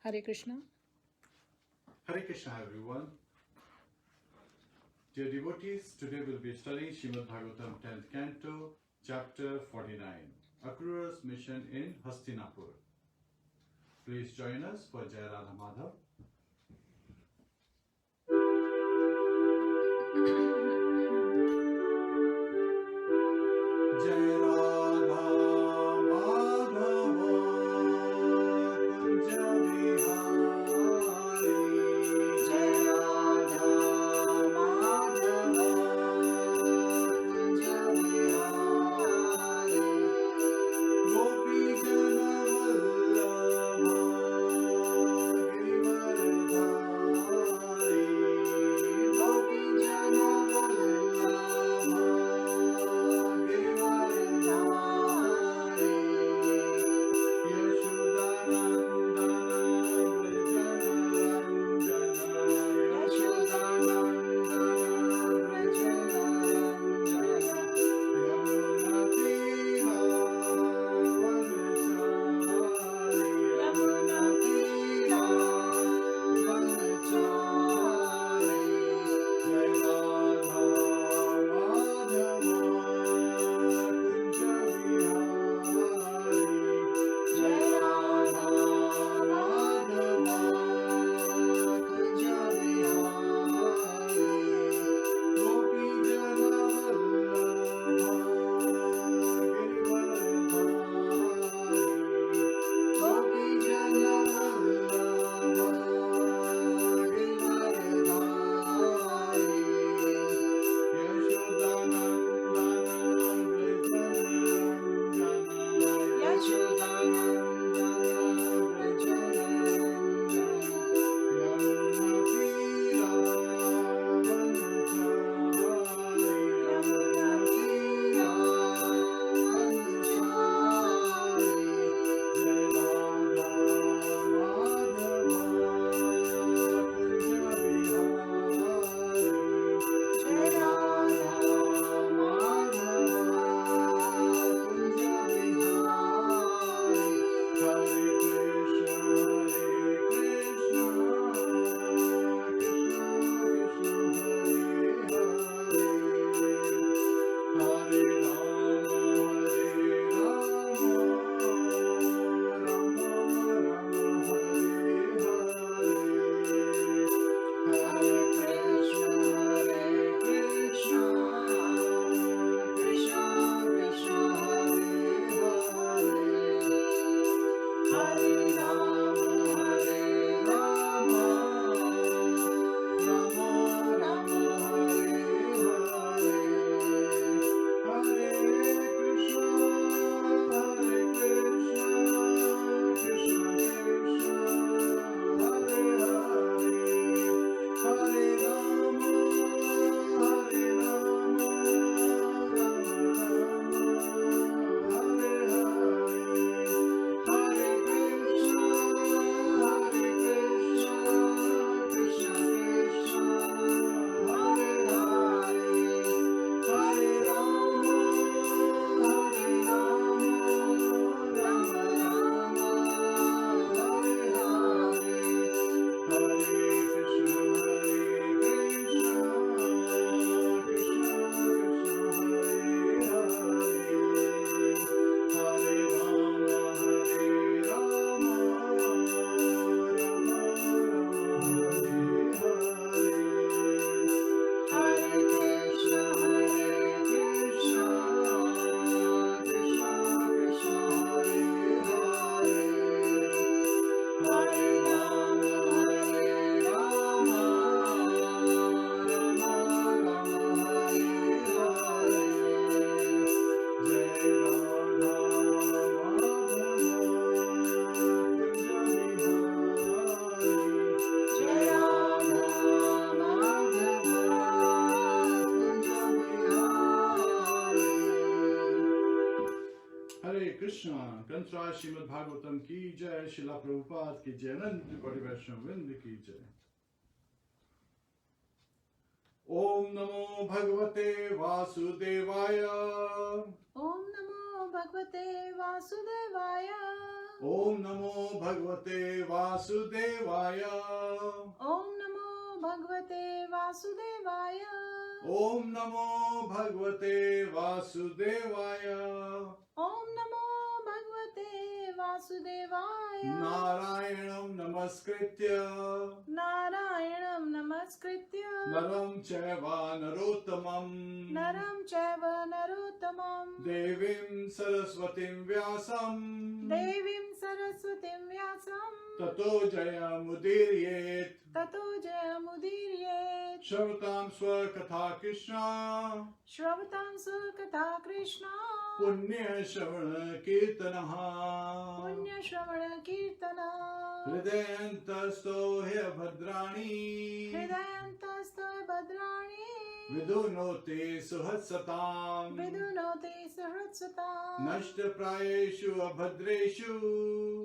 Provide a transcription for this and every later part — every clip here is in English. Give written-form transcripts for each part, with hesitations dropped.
Hare Krishna. Hare Krishna, everyone. Dear devotees, today we'll be studying Srimad Bhagavatam 10th Canto, Chapter 49, Akrūra's mission in Hastināpura. Please join us for Jai Radha Madhav. Jai Radha Madhava Kunja Vihari. Jai Radha Madhava Kunja Vihari. Gopi Jana Vallabha Girivardhari. Gopi Jana Vallabha Girivardhari. Yashodanandana Vrajaranjana. Yashodanandana Vrajaranjana. Yamuna Tira Vanachari. Yamuna Tira Vanachari. Jai Radha Madhava Kunja Vihari. Jai Radha Madhava Kunja Vihari. Gopi Jana Vallabha Girivardhari. Gopi Jana Vallabha Girivardhari. Yashodanandana Vrajaranjana. Yashodanandana Vrajaranjana. Yamuna Tira Vanachari. Yamuna Tira Vanachari. Jai Radha Madhava Kunja Vihari. Jai Radha Madhava Kunja Vihari. Hare Krishna, Hare Krishna, Krishna Krishna, Hare Hare. Hare Rama, Hare Rama, Rama Rama, Hare Hare. Hare Krishna, Krishna Krishna, Hare Hare. Hare Rama, Rama Rama, Hare Hare. Hare Krishna, Krishna Krishna, Hare Hare. Hare Rama, Rama Rama, Hare Hare. Hare Krishna, Krishna Krishna, Hare Hare. Hare Rama, Rama Rama, Hare Hare. Hare Krishna, Krishna Krishna, Hare Hare. Hare Rama, Rama Rama, Hare Hare. Hare Krishna, Krishna Krishna, Hare Hare. Hare Rama, Rama Rama, Hare Hare. Jai Radha Madhava Kunja Vihari. Jai Radha Madhava Kunja Vihari. Hare Krishna. ग्रंथराज Shrimad Bhagavatam की जय, शिला प्रभुपाद की जय, अनंत कोटि वैष्णव वृंद की जय। ओम नमो भगवते वासुदेवाय। Om Namo Bhagavate Vasudevaya. Om Namo Bhagavate Vasudevaya. Om Namo Bhagavate Vasudevaya. Om Namo Bhagavate Vasudevaya. Om Namo Bhagavate Vasudevaya. Narayanam Namaskritya Narayanam Namaskritya. Naram Chaiva Narottamam Naram Chaiva Narottamam. Devim Saraswatim Vyasam Devim Saraswatim Vyasam. Tato Jayamudiryet Tato Jayamudiryet. Shavatam Swakatha Krishna Shravtam Sukatha Krishna. Punya Shravana Kirtanaha Punya Shravana Kirtana. Hridayantasto He Bhadrani Hridayantastoy Bhadrani. Vidunote Suhatsatam Vidunote Sahratsatam. Nashtaprayeshu Abhadreshu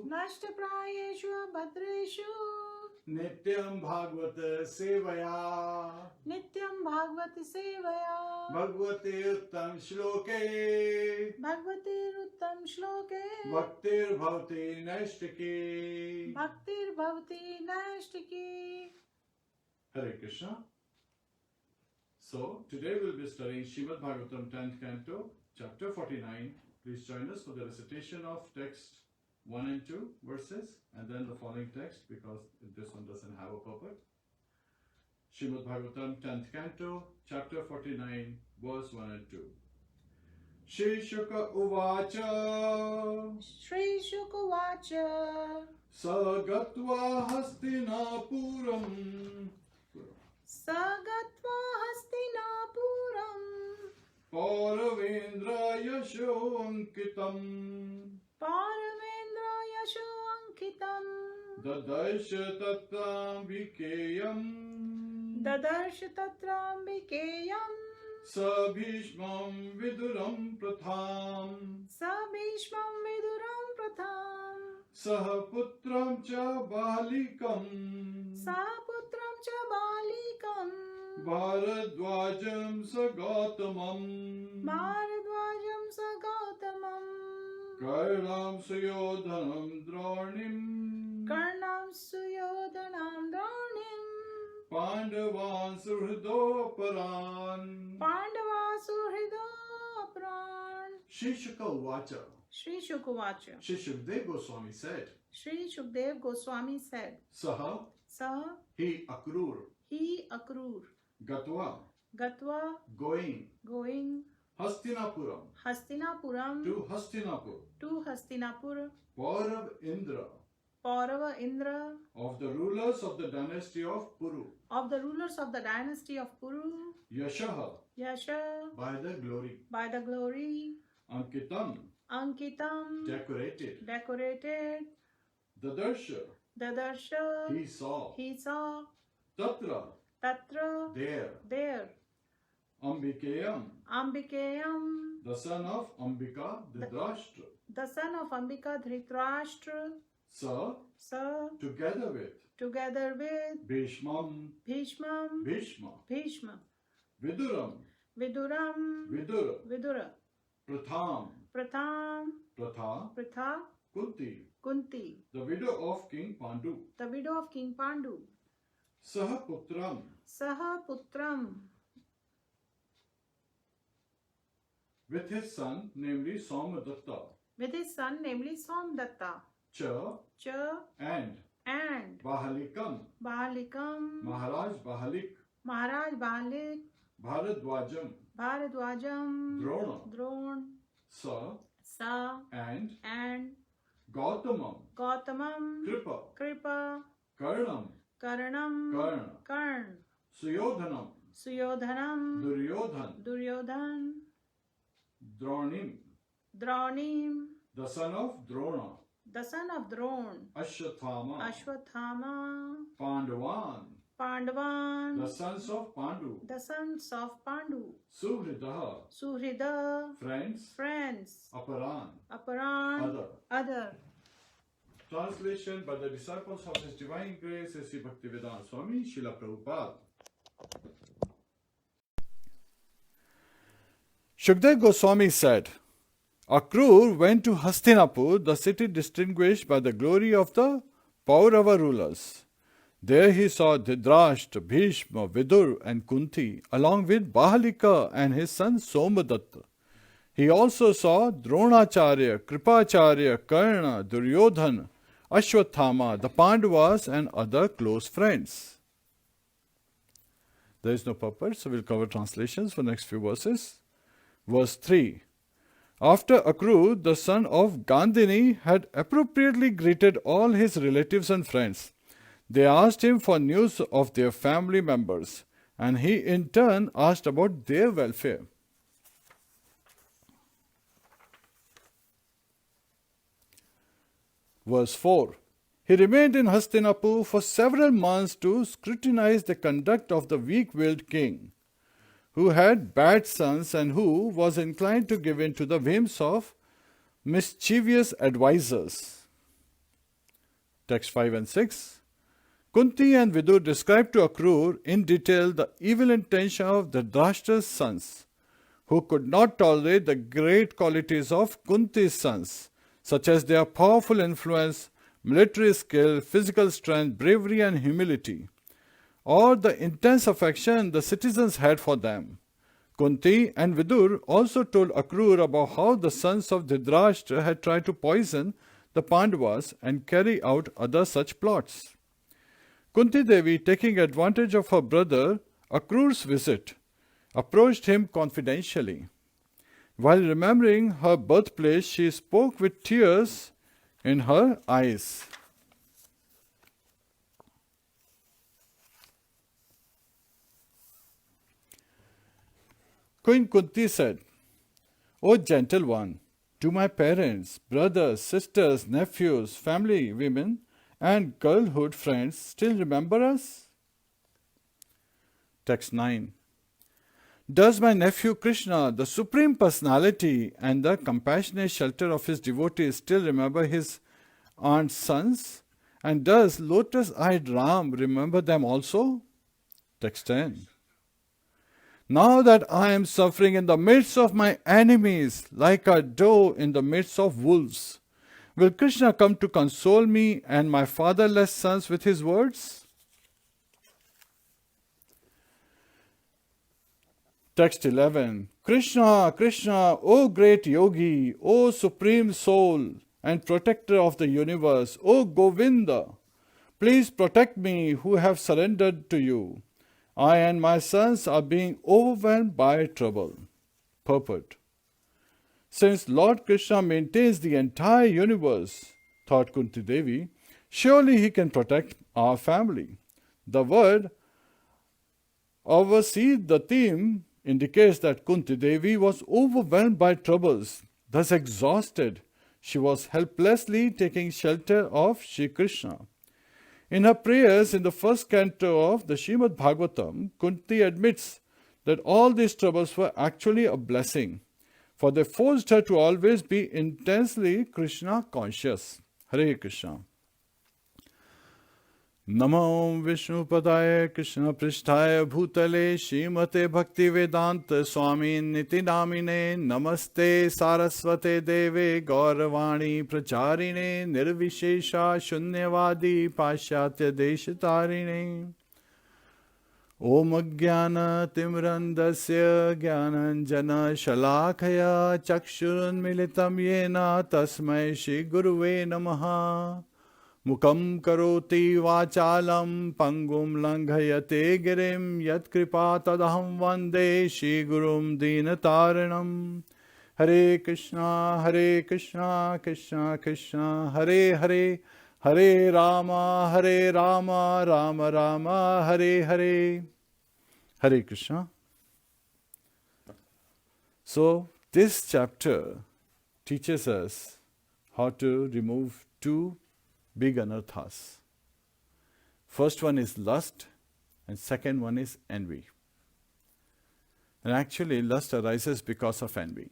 Nashtaprayeshu Bhadreshu. Nityam Bhagavata Sevaya Nityam Bhagavati Sevaya. Bhagavate Uttam Shloke Bhagavati Ruttam Shloke. Bhaktir Bhavati Nashtaki. Bhaktir Bhavati Nashtiki. Hare Krishna. So, today we'll be studying Srimad Bhagavatam 10th Canto, chapter 49. Please join us for the recitation of text 1 and 2 verses, and then the following text, because this one doesn't have a purport. Srimad Bhagavatam 10th Canto, chapter 49, verse 1 and 2. Shri Shuka Uvacha Shri Shukavacha. Sagatva Hastināpuram Sagatva Hastināpuram. Pauravendra Yasho Ankitam Paravendra Yasho Ankitam. Dadarsha Tattam Vikeyam Dadarsha Tatrambikeyam. Sabhishmam Viduram Pratham Sabhishmam Viduram Pratham. Sahaputram Cha Balikam Saputram cha balikam. Bharadvajam Sagautamam Bharadvajam sagautamam. Karnam Suyodhanam Dronim Karnam suyodhanam dronim. Pandavan Suhridoparan. Pandava suhrido pran. Shri Shuka Uvacha. Shri Shukavacha. Shri Shukdev Goswami said, Shri Shukdev Goswami said, Saha Sa He Akrūra he Akrūra. Gatva Gatva going going Hastināpuram Hastināpuram to Hastinapur. to Hastinapura. Paurav Indra Paurava Indra of the rulers of the dynasty of Puru. of the rulers of the dynasty of Puru. Yashaha Yasha by the glory. by the glory. Ankitam Ankitam decorated. decorated. Dadarsha Dadarsha he saw. he saw. Tatra Tatra there. Ambikeyam Ambikeyam the son of Ambika Dhritarashtra. the son of Ambika Dhritarashtra. Sa Sa together with Bhishmam Bhishmam Bhishma Bhishma Viduram Viduram Vidura Vidura Pratham Pratham Pratha Pratha Kunti Kunti, the widow of King Pandu. the widow of King Pandu. Sahaputram Saha Putram, with his son namely Somadatta. with his son namely Somdatta. Cha Cha and and Bahalikam Bahalikam, Maharaj Bahalik Maharaj Balik, Bharadwajam Bharadwajam, Drona Dron, Sa Sa and and Gautamam Gautamam, Kripa Kripa, Karnam Karanam, Karna Karn, Suyodhanam Suyodhanam, Duryodhan Duryodhan, Dronim Dronim, the son of Drona the son of Dron, Ashwathama Ashwathama, Pandavan Pandavan, the sons of Pandu the sons of Pandu, Suhridaha Suhrida, friends Aparan, other. other. Translation by the disciples of His Divine Grace, Sri Bhaktivedanta Swami Srila Prabhupada. Shukdev Goswami said, Akrūra went to Hastināpura, the city distinguished by the glory of the Paurava rulers. There he saw Dhritarashtra, Bhishma, Vidur and Kunti, along with Bahalika and his son Somadatta. He also saw Dronacharya, Kripacharya, Karna, Duryodhana, Ashwathama, the Pandavas and other close friends. There is no purport, so we'll cover translations for next few verses. Verse 3. After Akrūra, the son of Gandhini, had appropriately greeted all his relatives and friends, they asked him for news of their family members, and he in turn asked about their welfare. Verse 4. He remained in Hastināpura for several months to scrutinize the conduct of the weak-willed king, who had bad sons and who was inclined to give in to the whims of mischievous advisers. Text 5 and 6. Kunti and Vidur describe to Akrūra in detail the evil intention of Dhritarashtra's sons, who could not tolerate the great qualities of Kunti's sons, such as their powerful influence, military skill, physical strength, bravery and humility, or the intense affection the citizens had for them. Kunti and Vidur also told Akrūra about how the sons of Dhritarashtra had tried to poison the Pandavas and carry out other such plots. Kunti Devi, taking advantage of her brother Akrūra's visit, approached him confidentially. While remembering her birthplace, she spoke with tears in her eyes. Queen Kunti said, "O gentle one, do my parents, brothers, sisters, nephews, family women, and girlhood friends still remember us?" Text 9. Does my nephew Krishna, the Supreme Personality and the compassionate shelter of his devotees, still remember his aunt's sons? And does lotus-eyed Ram remember them also? Text 10. Now that I am suffering in the midst of my enemies, like a doe in the midst of wolves, will Krishna come to console me and my fatherless sons with his words? Text 11. Krishna, Krishna, O great yogi, O supreme soul and protector of the universe, O Govinda, please protect me who have surrendered to you. I and my sons are being overwhelmed by trouble. Purport. Since Lord Krishna maintains the entire universe, thought Kunti Devi, surely he can protect our family. The word oversee, the theme, indicates that Kunti Devi was overwhelmed by troubles, thus exhausted. She was helplessly taking shelter of Shri Krishna. In her prayers in the first canto of the Srimad Bhagavatam, Kunti admits that all these troubles were actually a blessing, for they forced her to always be intensely Krishna conscious. Hare Krishna. Namo Vishnu Padaya Krishna Pristhaya Bhutale Srimate Bhakti Vedanta Swami Niti Namine Namaste Saraswate Deve Gauravani Pracharine Nirvishesha Shunyavadi Pashyatya Deshatarine Om Jnana Timrandasya Jnananjana Shalakaya Chakshurun Militam Yena Tasmai Shri Guruve Namaha Mukam karoti vachalam pangum langhayate girim yat kripa tadaham vande Shri Gurum dinataranam. Hare Krishna, Krishna Krishna, Hare Hare, Hare Rama, Rama Rama, Hare Hare. Hare Krishna. So, this chapter teaches us how to remove two big anarthas. First one is lust and second one is envy. And actually lust arises because of envy.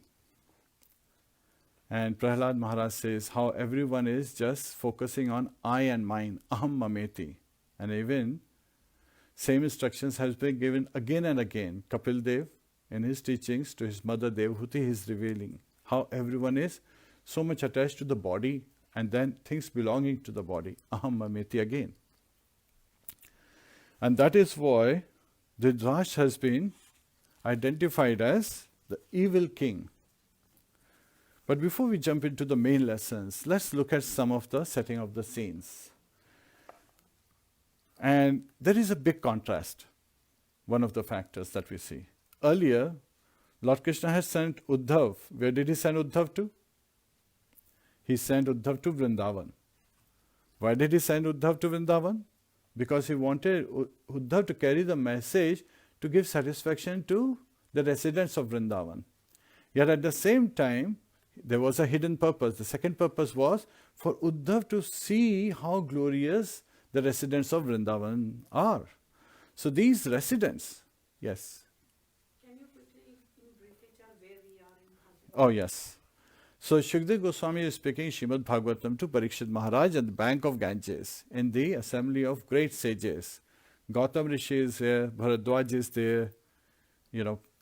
And Prahlad Maharaj says how everyone is just focusing on I and mine, aham mameti. And even same instructions has been given again and again. Kapil Dev in his teachings to his mother Devhuti is revealing how everyone is so much attached to the body and then things belonging to the body. Aham mameti again. And that is why Dhritarashtra has been identified as the evil king. But before we jump into the main lessons, let's look at some of the setting of the scenes. And there is a big contrast, one of the factors that we see. Earlier, Lord Krishna has sent Uddhav. Where did he send Uddhav to? He sent Uddhav to Vrindavan. Why did he send Uddhav to Vrindavan? Because he wanted Uddhav to carry the message to give satisfaction to the residents of Vrindavan. Yet at the same time, there was a hidden purpose. The second purpose was for Uddhav to see how glorious the residents of Vrindavan are. So these residents, yes. Can you quickly, in briefly tell where we are in Hastināpura? Oh yes. So Shukdev Goswami is speaking Srimad Bhagavatam to Parikshit Maharaj at the bank of Ganges in the assembly of great sages. Gautam Rishi is there, Bharadwaj is there,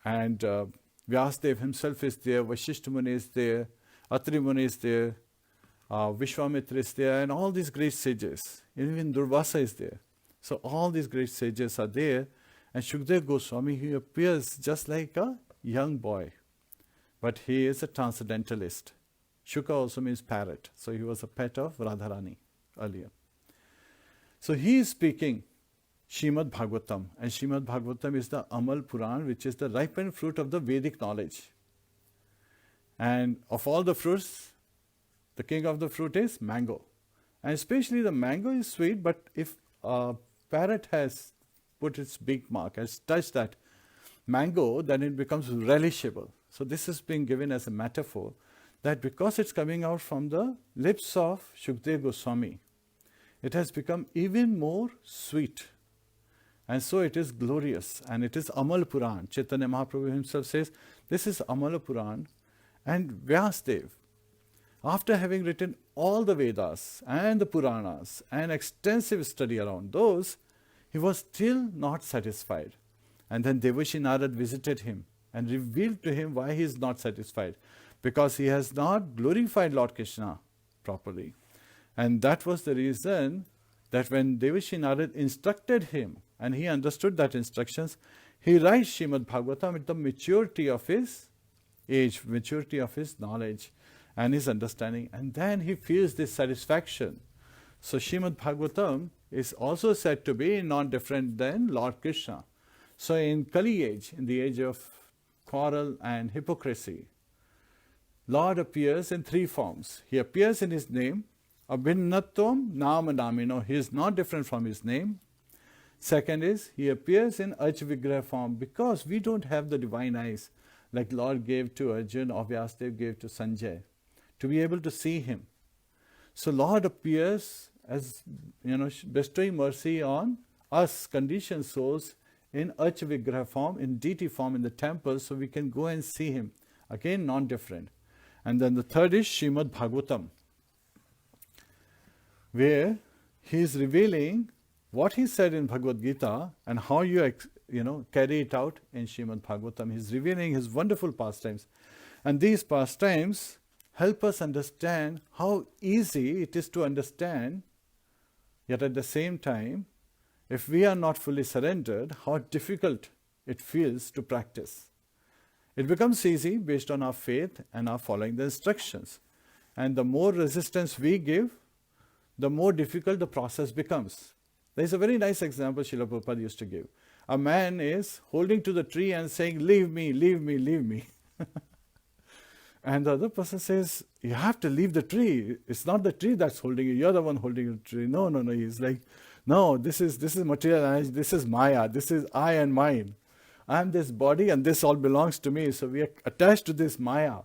and Vyasdev himself is there, Vashishta Muni is there, Atri Muni is there, Vishwamitra is there, and all these great sages. Even Durvasa is there. So all these great sages are there, and Shukdev Goswami, he appears just like a young boy, but he is a transcendentalist. Shuka also means parrot, so he was a pet of Radharani earlier. So he is speaking Srimad Bhagavatam, and Srimad Bhagavatam is the Amal Puran, which is the ripened fruit of the Vedic knowledge. And of all the fruits, the king of the fruit is mango. And especially the mango is sweet, but if a parrot has put its beak mark, has touched that mango, then it becomes relishable. So this is being given as a metaphor that because it's coming out from the lips of Shukdev Goswami, it has become even more sweet. And so it is glorious, and it is Amal Puran. Chaitanya Mahaprabhu himself says, this is Amal Puran. And Vyasdev, after having written all the Vedas and the Puranas and extensive study around those, he was still not satisfied. And then Devashi Narad visited him and revealed to him why he is not satisfied. Because he has not glorified Lord Krishna properly. And that was the reason that when Devashi Narad instructed him, and he understood that instructions, he writes Srimad Bhagavatam with the maturity of his age, maturity of his knowledge and his understanding, and then he feels this satisfaction. So Srimad Bhagavatam is also said to be not different than Lord Krishna. So in Kali age, in the age of quarrel and hypocrisy, Lord appears in three forms. He appears in his name, Abhinnatvam Nama Namino, he is not different from his name. Second is, he appears in Archa form because we don't have the divine eyes like Lord gave to Arjun or Vyasdev gave to Sanjay to be able to see him. So Lord appears as, bestowing mercy on us conditioned souls in Archa form, in deity form in the temple, so we can go and see him. Again, non-different. And then the third is Srimad Bhagavatam, where he is revealing what he said in Bhagavad Gita and how you carry it out in Srimad Bhagavatam. He's revealing his wonderful pastimes. And these pastimes help us understand how easy it is to understand, yet at the same time, if we are not fully surrendered, how difficult it feels to practice. It becomes easy based on our faith and our following the instructions. And the more resistance we give, the more difficult the process becomes. There is a very nice example Srila Prabhupada used to give. A man is holding to the tree and saying, leave me, leave me, leave me. And the other person says, you have to leave the tree. It's not the tree that's holding you. You're the one holding the tree. No. He's like, no, this is materialized. This is Maya. This is I and mine. I am this body and this all belongs to me. So we are attached to this Maya.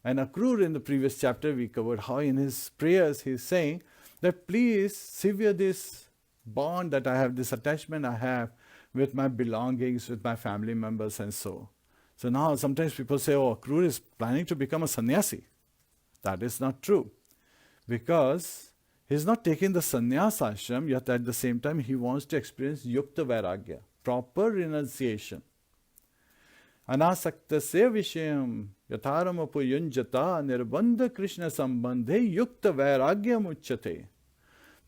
And Akrūra, in the previous chapter, we covered how in his prayers he is saying that please sever this bond that I have, this attachment I have with my belongings, with my family members and so. So now sometimes people say, oh, Akrūra is planning to become a sannyasi. That is not true. Because he is not taking the sannyas ashram, yet at the same time he wants to experience yukta vairagya, proper renunciation. Anasaktasya vishayam Yatharam upayunjata nirbandha Krishna sambandhe yukta vairagyam uchyate.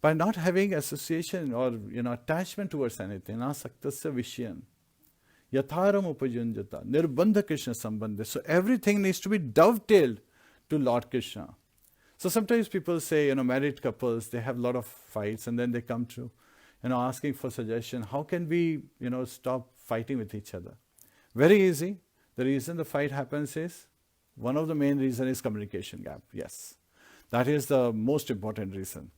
By not having association or attachment towards anything, asaktasya vishyan. Yatharam upayunjata nirbandha Krishna sambandhe. So everything needs to be dovetailed to Lord Krishna. So sometimes people say, married couples, they have a lot of fights and then they come to, asking for suggestion. How can we, stop fighting with each other? Very easy. The reason the fight happens is, one of the main reasons is communication gap. Yes. That is the most important reason.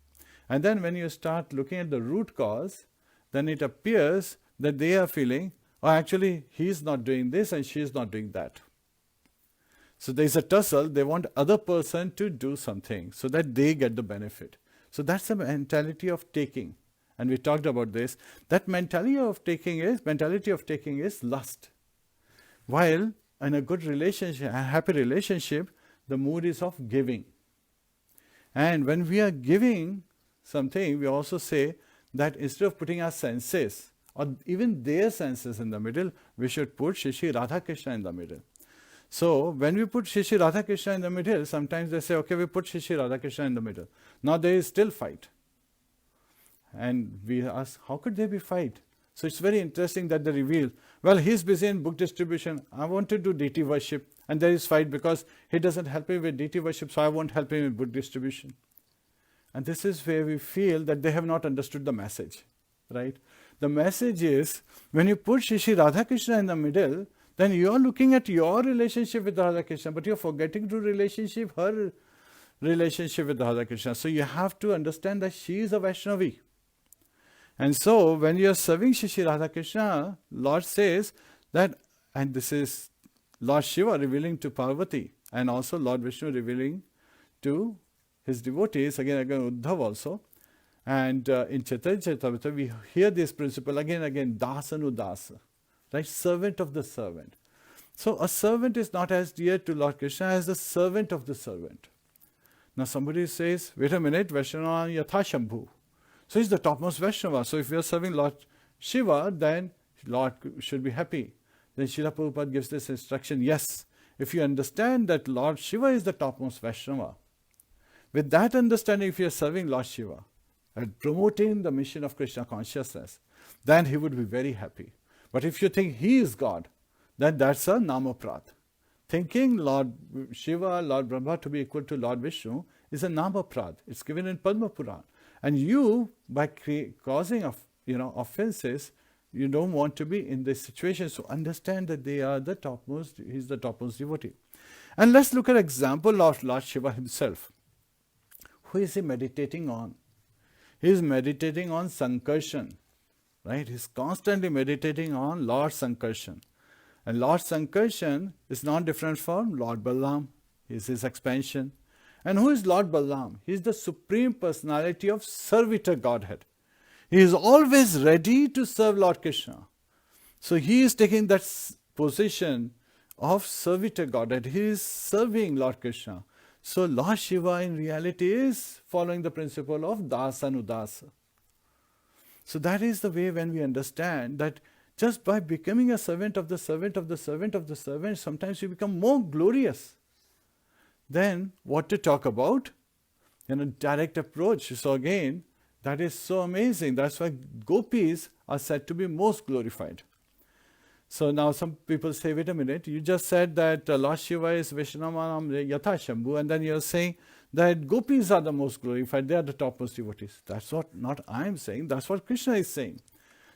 And then when you start looking at the root cause, then it appears that they are feeling, oh, actually, he's not doing this and she's not doing that. So there is a tussle, they want other person to do something so that they get the benefit. So that's the mentality of taking. And we talked about this. That mentality of taking is lust. While in a good relationship, a happy relationship, the mood is of giving. And when we are giving something, we also say that instead of putting our senses, or even their senses in the middle, we should put Shri Radha Krishna in the middle. So when we put Shri Radha Krishna in the middle, sometimes they say, okay, we put Shri Radha Krishna in the middle. Now there is still fight. And we ask, how could there be fight? So it's very interesting that they reveal, well, he's busy in book distribution. I want to do deity worship. And there is fight because he doesn't help me with deity worship, so I won't help him in book distribution. And this is where we feel that they have not understood the message, right? The message is, when you put Shri Radha Krishna in the middle, then you are looking at your relationship with Radha Krishna, but you are forgetting to her relationship with Radha Krishna. So you have to understand that she is a Vaishnavi. And so when you are serving Shri Radha Krishna, Lord says that, and this is Lord Shiva revealing to Parvati, and also Lord Vishnu revealing to his devotees, again Uddhav also. And in Chaitanya Charitamrita, we hear this principle again, dasanu dasa. Right? Servant of the servant. So a servant is not as dear to Lord Krishna as the servant of the servant. Now somebody says, wait a minute, Vaishnava yatha Shambhu. So he's the topmost Vaishnava. So if we are serving Lord Shiva, then Lord should be happy. Then Srila Prabhupada gives this instruction, yes, if you understand that Lord Shiva is the topmost Vaishnava, with that understanding, if you are serving Lord Shiva and promoting the mission of Krishna consciousness, then he would be very happy. But if you think he is God, then that's a namaprad. Thinking Lord Shiva, Lord Brahma to be equal to Lord Vishnu is a namaprad. It's given in Padma Puran. And you, by causing offenses, you don't want to be in this situation. So understand that they are the topmost, he's the topmost devotee. And let's look at an example of Lord Shiva himself. Who is he meditating on? He is meditating on Sankarshan. Right? He's constantly meditating on Lord Sankarshan. And Lord Sankarshan is not different from Lord Balaram. He is his expansion. And who is Lord Balaram? He is the Supreme Personality of Servitor Godhead. He is always ready to serve Lord Krishna. So he is taking that position of Servitor Godhead. He is serving Lord Krishna. So Lord Shiva in reality is following the principle of dasanudasa. So that is the way when we understand that just by becoming a servant of the servant of the servant of the servant, sometimes we become more glorious. Then what to talk about? Direct approach. So again, that is so amazing. That's why gopis are said to be most glorified. So now some people say, wait a minute, you just said that Lord Shiva is Vaishnavanam Yatha Shambhu, and then you're saying that gopis are the most glorified, they are the topmost devotees. That's what not I am saying, that's what Krishna is saying.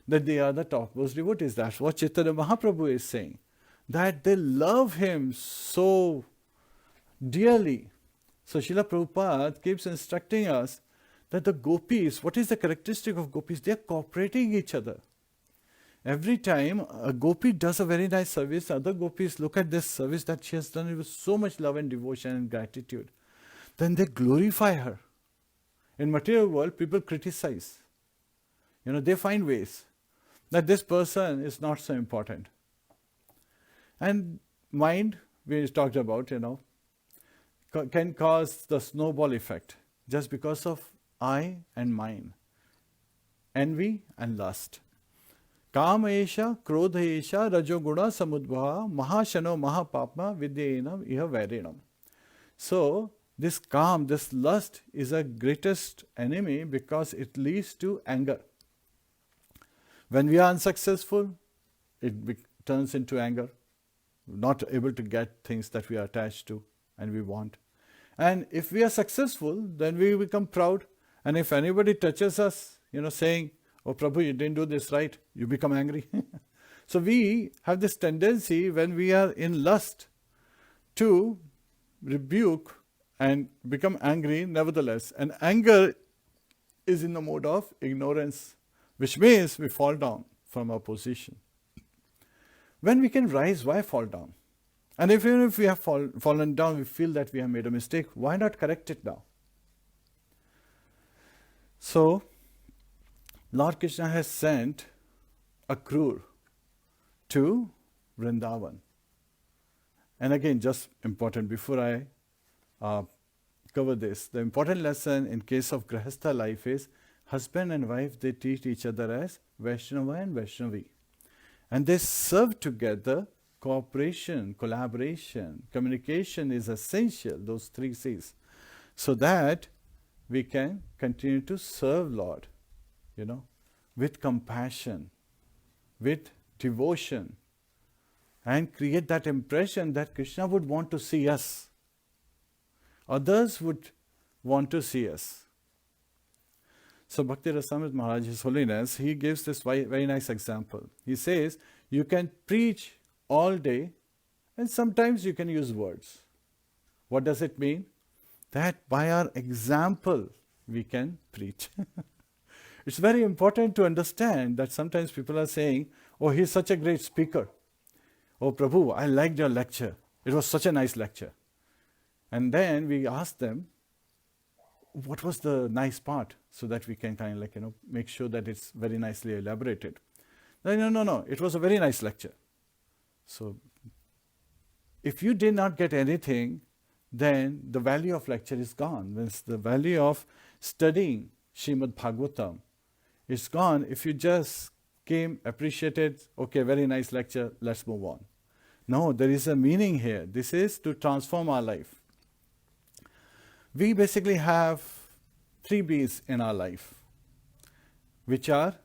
That they are the topmost devotees. That's what Chaitanya Mahaprabhu is saying. That they love him so dearly. So Srila Prabhupada keeps instructing us that the gopis, what is the characteristic of gopis? They are cooperating each other. Every time a gopi does a very nice service, other gopis look at this service that she has done with so much love and devotion and gratitude. Then they glorify her. In material world, people criticize. They find ways that this person is not so important. And mind, we talked about, can cause the snowball effect just because of I and mine, envy and lust. Kama esha, krodha esha, rajoguna samudbhava, mahashano mahapapma vidyenam iha vairinam. So, this calm, this lust is a greatest enemy because it leads to anger. When we are unsuccessful, it turns into anger, not able to get things that we are attached to and we want. And if we are successful, then we become proud. And if anybody touches us, saying, "Oh Prabhu, you didn't do this right," you become angry. So we have this tendency when we are in lust to rebuke and become angry nevertheless. And anger is in the mode of ignorance, which means we fall down from our position. When we can rise, why fall down? And even if we have fallen down, we feel that we have made a mistake, why not correct it now? So, Lord Krishna has sent Akrūra to Vrindavan. And again, just important, before I cover this, the important lesson in case of Grahastha life is husband and wife, they treat each other as Vaishnava and Vaishnavi. And they serve together. Cooperation, collaboration, communication is essential, those three C's, so that we can continue to serve Lord, with compassion, with devotion, and create that impression that Krishna would want to see us. Others would want to see us. So Bhakti Rasamrita Maharaj, His Holiness, he gives this very nice example. He says, you can preach all day, and sometimes you can use words. What does it mean? That by our example, we can preach. It's very important to understand that sometimes people are saying, "Oh, he's such a great speaker. Oh, Prabhu, I liked your lecture. It was such a nice lecture." And then we ask them, what was the nice part? So that we can kind of make sure that it's very nicely elaborated. No, it was a very nice lecture. So, if you did not get anything, then the value of lecture is gone. Means the value of studying Srimad Bhagavatam is gone if you just came, appreciated, okay, very nice lecture, let's move on. No, there is a meaning here. This is to transform our life. We basically have 3 B's in our life, which are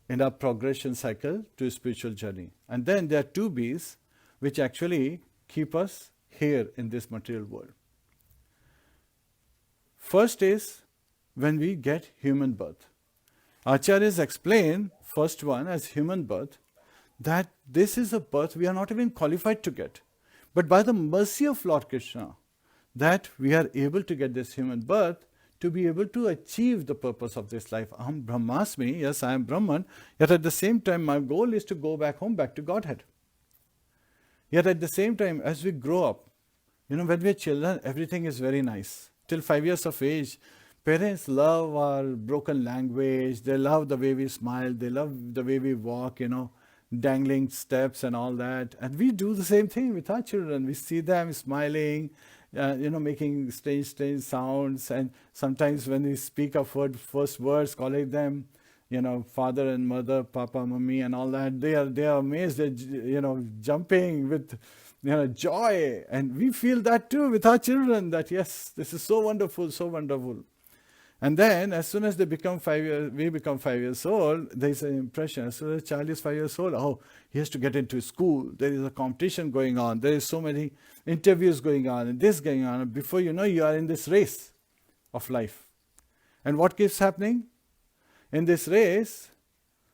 in our progression cycle to a spiritual journey. And then there are 2 B's which actually keep us here in this material world. First is when we get human birth. Acharyas explain first one as human birth, that this is a birth we are not even qualified to get. But by the mercy of Lord Krishna, that we are able to get this human birth to be able to achieve the purpose of this life. Aham Brahmasmi, yes, I am Brahman, yet at the same time my goal is to go back home, back to Godhead. Yet at the same time, as we grow up, when we are children, everything is very nice. Till 5 years of age, parents love our broken language, they love the way we smile, they love the way we walk, dangling steps and all that. And we do the same thing with our children. We see them smiling, making strange sounds, and sometimes when we speak our first words, calling them, father and mother, papa, mummy, and all that, they are amazed, they're, jumping with, joy, and we feel that too with our children. That yes, this is so wonderful, so wonderful. And then, as soon as they become 5 years, we become 5 years old, there is an impression. As soon as a child is 5 years old, oh, he has to get into school. There is a competition going on. There is so many interviews going on, and this going on. And before you know, you are in this race of life. And what keeps happening? In this race,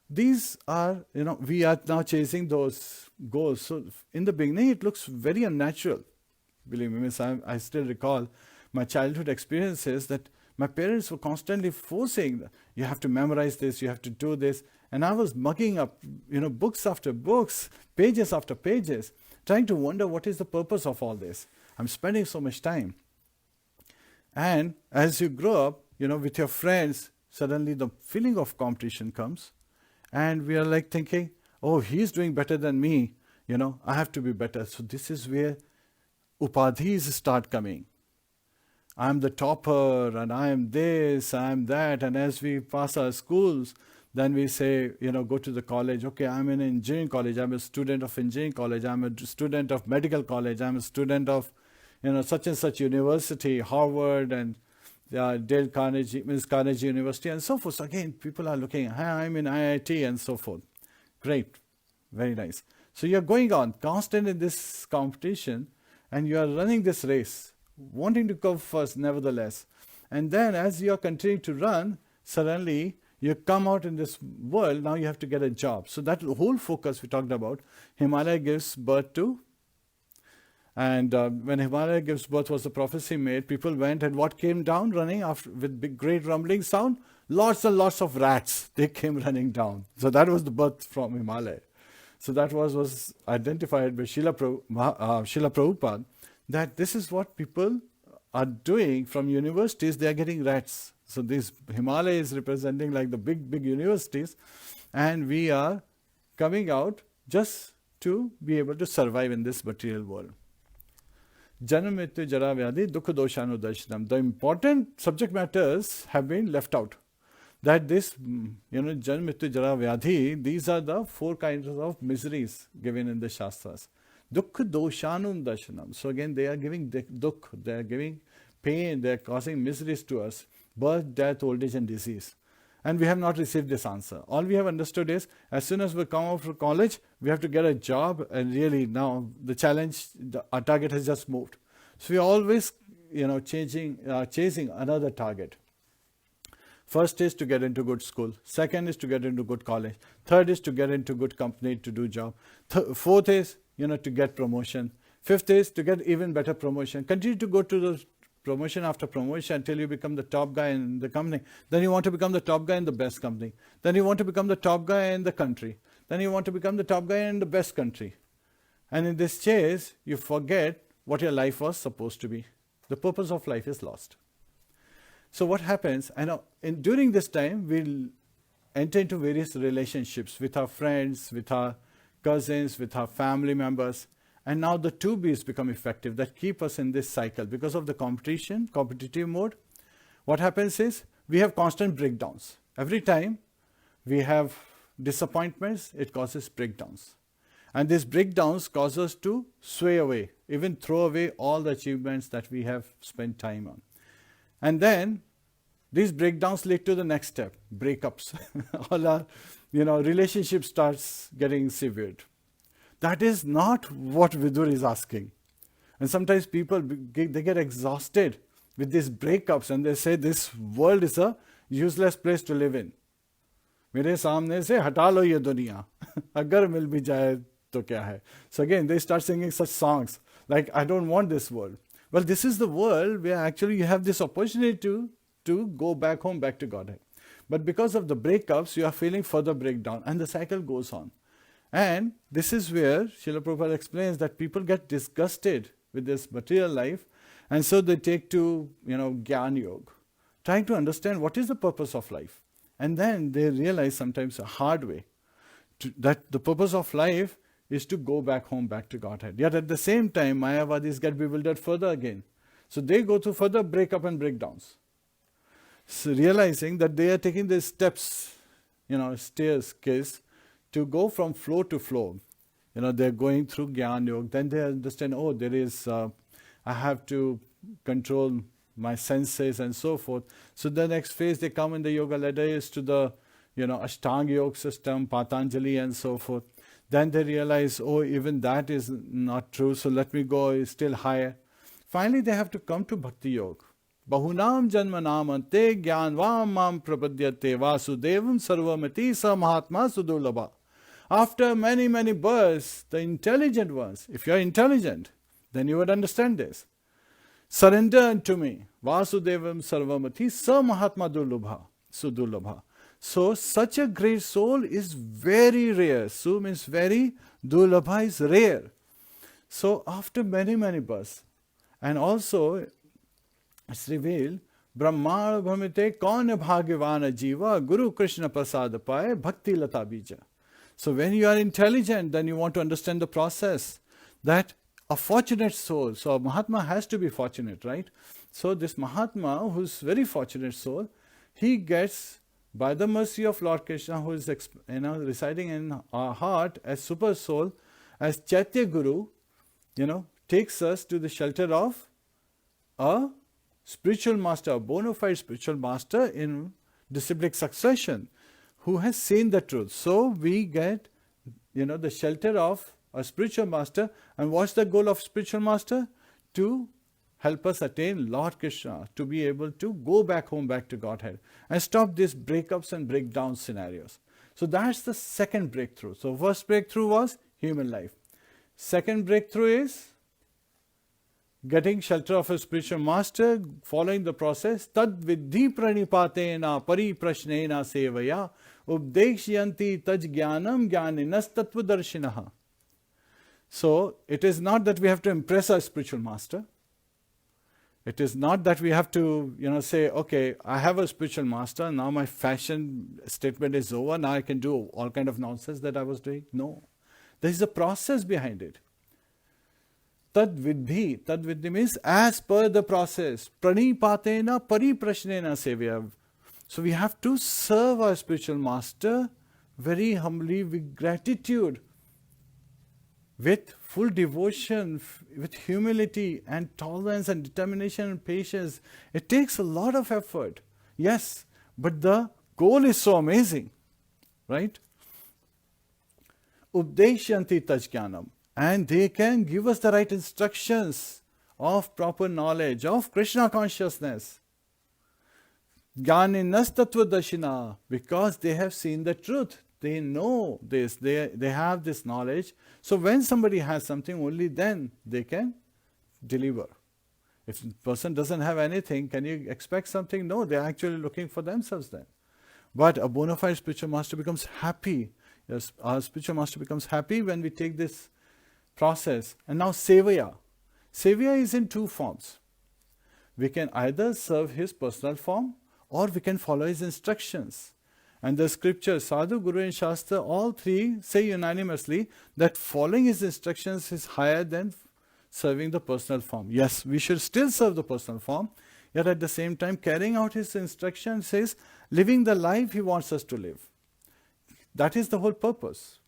these are, we are now chasing those goals. So in the beginning, it looks very unnatural. Believe me, I still recall my childhood experiences that my parents were constantly forcing, you have to memorize this, you have to do this. And I was mugging up, books after books, pages after pages, trying to wonder what is the purpose of all this. I'm spending so much time. And as you grow up, with your friends, suddenly the feeling of competition comes. And we are like thinking, oh, he's doing better than me. I have to be better. So this is where upadhis start coming. I'm the topper, and I am this, I am that. And as we pass our schools, Then we say, go to the college. Okay, I'm in engineering college. I'm a student of engineering college. I'm a student of medical college. I'm a student of, such and such university, Harvard and Dale Carnegie, Carnegie University, and so forth. So again, people are looking, I'm in IIT and so forth. Great, very nice. So you're going on, constant in this competition, and you are running this race, wanting to go first nevertheless. And then as you are continuing to run, suddenly you come out in this world, now you have to get a job. So that whole focus we talked about, Himalaya gives birth to. And when Himalaya gives birth was the prophecy made, people went, and what came down running after with big great rumbling sound? Lots and lots of rats, they came running down. So that was the birth from Himalaya. So that was identified by Srila Prabhupada, that this is what people are doing from universities, they are getting rats. So this Himalaya is representing like the big universities, and we are coming out just to be able to survive in this material world. Janam Mrityu Jara Vyadhi Dukha Doshanu Darshanam. The important subject matters have been left out. That this, Janam Mrityu Jara Vyadhi, these are the 4 kinds of miseries given in the Shastras. Dukha Doshanum Darshanam. So again, they are giving dukh, they are giving pain, they are causing miseries to us. Birth, death, old age and disease. And we have not received this answer. All we have understood is, as soon as we come out from college, we have to get a job, and really now the challenge, our target has just moved. So we are always, chasing another target. First is to get into good school. Second is to get into good college. Third is to get into good company to do job. Fourth is, to get promotion. Fifth is to get even better promotion. Continue to go to the promotion after promotion until you become the top guy in the company. Then you want to become the top guy in the best company. Then you want to become the top guy in the country. Then you want to become the top guy in the best country. And in this chase, you forget what your life was supposed to be. The purpose of life is lost. So what happens, during this time, we'll enter into various relationships with our friends, with our cousins, with our family members. And now the 2Bs become effective that keep us in this cycle. Because of the competitive mode, what happens is we have constant breakdowns. Every time we have disappointments, it causes breakdowns. And these breakdowns cause us to sway away, even throw away all the achievements that we have spent time on. And then these breakdowns lead to the next step, breakups. All our relationship starts getting severed. That is not what Vidur is asking. And sometimes people, they get exhausted with these breakups and they say this world is a useless place to live in. मेरे सामने से हटा लो ये दुनिया, अगर मिल भी जाए तो क्या है. So again, they start singing such songs like, I don't want this world. Well, this is the world where actually you have this opportunity to go back home, back to Godhead. But because of the breakups, you are feeling further breakdown and the cycle goes on. And this is where Srila Prabhupada explains that people get disgusted with this material life, and so they take to, Gyan Yoga, trying to understand what is the purpose of life. And then they realize sometimes a hard way that the purpose of life is to go back home, back to Godhead. Yet at the same time, Mayavadis get bewildered further again. So they go through further breakup and breakdowns. So realizing that they are taking these steps, staircase, to go from flow to flow. They're going through Gyan Yoga. Then they understand, there is, I have to control my senses and so forth. So the next phase they come in the yoga ladder is to the, Ashtanga Yoga system, Patanjali and so forth. Then they realize, even that is not true, so let me go still higher. Finally, they have to come to Bhakti Yoga. Bahunam janmanam ante gyanvam mam prapadyate vasudevam sarvamati sa mahatma sudulabha. After many, many births, the intelligent ones, if you are intelligent, then you would understand this. Surrender unto me. Vasudevam sarvamati sa mahatma sudulabha. So such a great soul is very rare. Su means very, dulabha is rare. So after many, many births, and also it's revealed, Brahmana bhamite kaun bhagavana jiva guru krishna prasad paye bhakti lata bija. So when you are intelligent, then you want to understand the process. That a fortunate soul, so a Mahatma has to be fortunate, right? So this Mahatma, who's very fortunate soul, he gets by the mercy of Lord Krishna, who is residing in our heart as super soul, as Chaitya Guru, takes us to the shelter of a spiritual master, a bona fide spiritual master in disciplic succession, who has seen the truth. So we get, the shelter of a spiritual master. And what's the goal of spiritual master? To help us attain Lord Krishna, to be able to go back home, back to Godhead, and stop these breakups and breakdown scenarios. So that's the second breakthrough. So first breakthrough was human life. Second breakthrough is getting shelter of a spiritual master, following the process. Tad vidhi pranipatena pariprashnena sevaya ubdeshyanti taj jnanam jnaninas tattva darshinaha. So it is not that we have to impress our spiritual master. It is not that we have to, say, okay, I have a spiritual master, now my fashion statement is over, now I can do all kind of nonsense that I was doing. No. There is a process behind it. Tad vidhi means as per the process. Pranipatena pariprashnena sevya. So we have to serve our spiritual master very humbly, with gratitude, with full devotion, with humility and tolerance and determination and patience. It takes a lot of effort, yes, but the goal is so amazing, right? Ubdeshyanti tajjnanam. And they can give us the right instructions of proper knowledge, of Krishna consciousness. Jnaninas tattva darshina, because they have seen the truth. They know this, they have this knowledge. So when somebody has something, only then they can deliver. If the person doesn't have anything, can you expect something? No, they're actually looking for themselves then. But a bona fide spiritual master becomes happy. Yes, our spiritual master becomes happy when we take this process. And now sevaya. Sevaya is in two forms. We can either serve his personal form, or we can follow his instructions. And the scriptures, Sadhu, Guru and Shastra, all three say unanimously that following his instructions is higher than serving the personal form. Yes, we should still serve the personal form, yet at the same time carrying out his instructions is living the life he wants us to live. That is the whole purpose.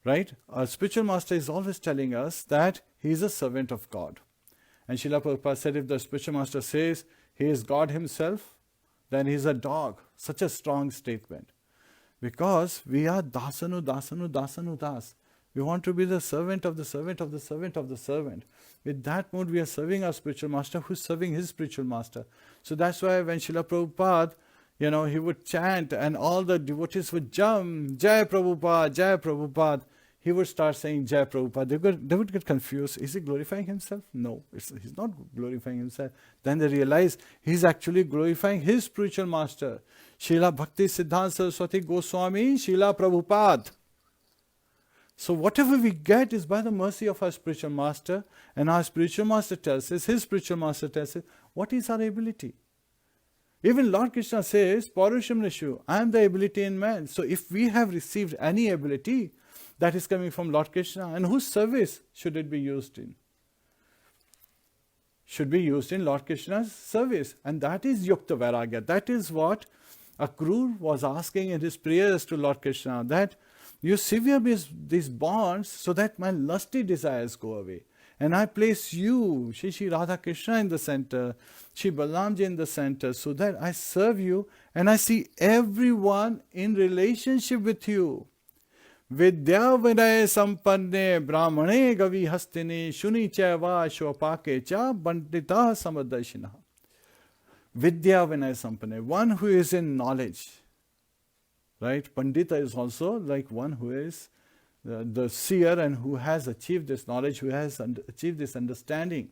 Right? Our spiritual master is always telling us that he is a servant of God. And Srila Prabhupada said, if the spiritual master says he is God himself, then he is a dog. Such a strong statement. Because we are dasanu, dasanu, dasanu, das. We want to be the servant of the servant of the servant of the servant. With that mood, we are serving our spiritual master who is serving his spiritual master. So that's why when Srila Prabhupada, he would chant and all the devotees would jump, Jai Prabhupada, Jai Prabhupada. He would start saying Jai Prabhupada. They would get confused. Is he glorifying himself? No, he's not glorifying himself. Then they realize he's actually glorifying his spiritual master. Srila Bhakti Siddhanta Saraswati Goswami, Srila Prabhupada. So whatever we get is by the mercy of our spiritual master, and our spiritual master tells us, his spiritual master tells us, what is our ability? Even Lord Krishna says, Parusham Nishu, I am the ability in man. So if we have received any ability, that is coming from Lord Krishna, and whose service should it be used in? Should be used in Lord Krishna's service. And that is Yukta Vairagya. That is what Akrūra was asking in his prayers to Lord Krishna, that you sever these bonds so that my lusty desires go away. And I place you, Shri Radha Krishna in the center, Shri Balaramji in the center, so that I serve you and I see everyone in relationship with you. Vidya Vinaya Sampanne Brahmane Gavi Hastine Shuni Chava Shwapake Cha Bandita Samadashina. Vidya Vinaya Sampanne, one who is in knowledge. Right? Pandita is also like one who is the seer and who has achieved this knowledge, who has achieved this understanding.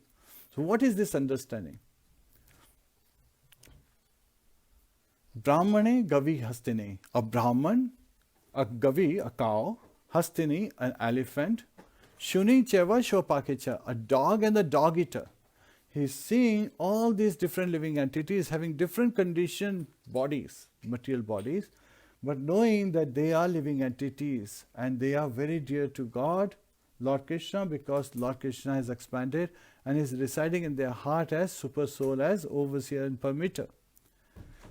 So what is this understanding? Brahmane Gavi Hastine. A Brahman, a Gavi, a cow, Hastini, an elephant, Shuni Cheva Shopakecha, a dog and the dog eater. He's seeing all these different living entities having different conditioned bodies, material bodies, but knowing that they are living entities and they are very dear to God, Lord Krishna, because Lord Krishna has expanded and is residing in their heart as super soul, as overseer and permitter.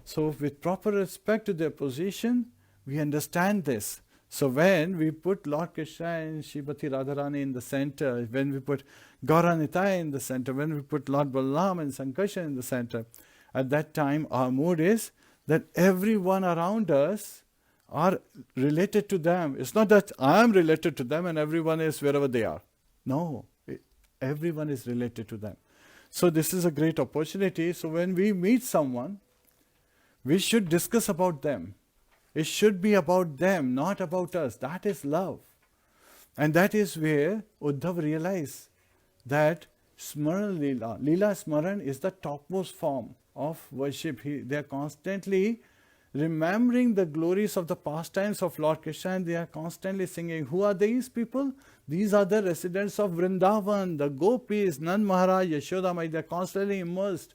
So with proper respect to their position, we understand this. So when we put Lord Krishna and Srimati Radharani in the center, when we put Gauranitai in the center, when we put Lord Balaram and Sankarshan in the center, at that time our mood is that everyone around us are related to them. It's not that I am related to them and everyone is wherever they are. No, everyone is related to them. So this is a great opportunity. So when we meet someone, we should discuss about them. It should be about them, not about us. That is love. And that is where Uddhav realized that Smaran Leela, Leela Smaran is the topmost form of worship. They are constantly remembering the glories of the pastimes of Lord Krishna, and they are constantly singing. Who are these people? These are the residents of Vrindavan, the gopis, Nand Maharaj, Yashoda Mai. They are constantly immersed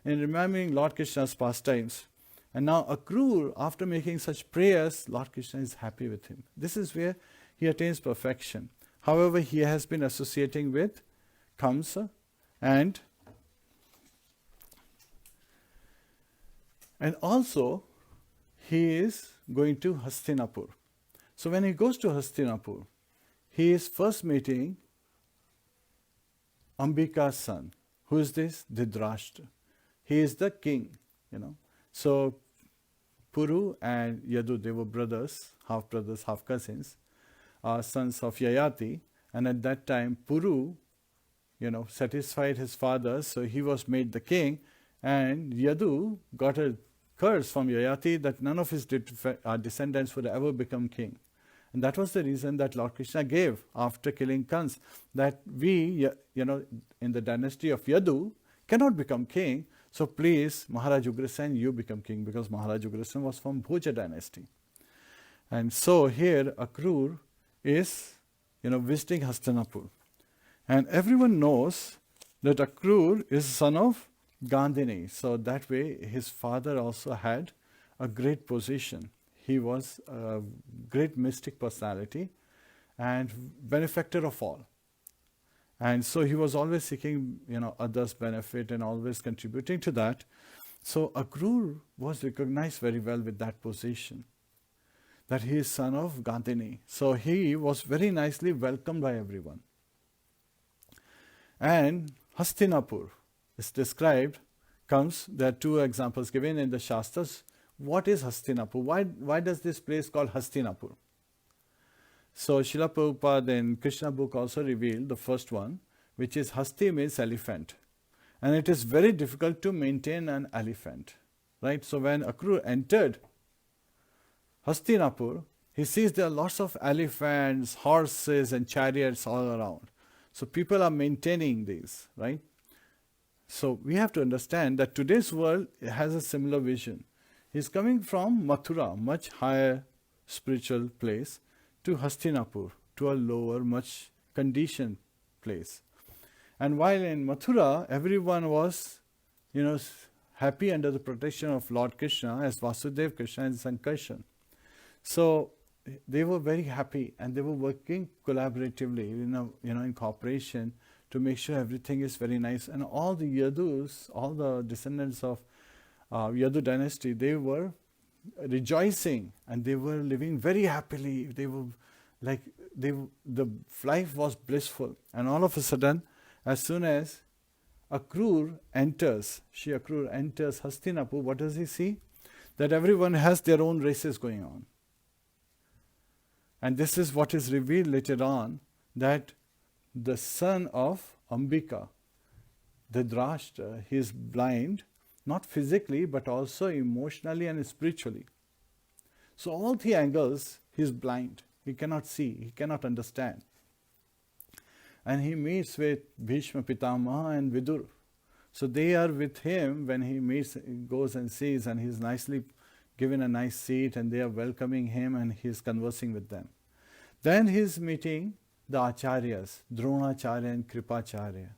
in remembering Lord Krishna's pastimes. And now Akrūra, after making such prayers, Lord Krishna is happy with him. This is where he attains perfection. However, he has been associating with Kamsa and also he is going to Hastināpura. So when he goes to Hastināpura, he is first meeting Ambika's son. Who is this? Dhritarashtra. He is the king, So Puru and Yadu, they were brothers, half cousins, sons of Yayati. And at that time, Puru, satisfied his father, so he was made the king. And Yadu got a curse from Yayati that none of his descendants would ever become king. And that was the reason that Lord Krishna gave after killing Kans, that we, in the dynasty of Yadu, cannot become king. So please, Maharaj Ugrasen, you become king, because Maharaj Ugrasen was from Bhoja dynasty. And so here Akrūra is, visiting Hastināpura. And everyone knows that Akrūra is son of Gandhini. So that way his father also had a great position. He was a great mystic personality and benefactor of all. And so he was always seeking, others' benefit and always contributing to that. So Akrūra was recognized very well with that position, that he is son of Gandhini. So he was very nicely welcomed by everyone. And Hastināpura is described, there are two examples given in the Shastras. What is Hastināpura? Why does this place called Hastināpura? So Srila Prabhupada in Krishna book also revealed the first one, which is Hasti means elephant. And it is very difficult to maintain an elephant. Right? So when Akrūra entered Hastināpura, he sees there are lots of elephants, horses and chariots all around. So people are maintaining these, right? So we have to understand that today's world has a similar vision. He's coming from Mathura, much higher spiritual place, to Hastināpura, to a lower, much conditioned place. And while in Mathura, everyone was, happy under the protection of Lord Krishna as Vasudeva, Krishna and Sankarshan. So they were very happy and they were working collaboratively, in cooperation to make sure everything is very nice. And all the Yadus, all the descendants of Yadu dynasty, they were rejoicing and they were living very happily. They were the life was blissful. And all of a sudden, as soon as Akrūra enters Hastināpura, what does he see? That everyone has their own races going on. And this is what is revealed later on, that the son of Ambika, Dhritarashtra, he is blind, not physically, but also emotionally and spiritually. So all three angles, he is blind. He cannot see, he cannot understand. And he meets with Bhishma Pitamaha and Vidur. So they are with him when he meets, goes and sees, and he's nicely given a nice seat and they are welcoming him and he's conversing with them. Then he's meeting the Acharyas, Dronacharya and Kripacharya,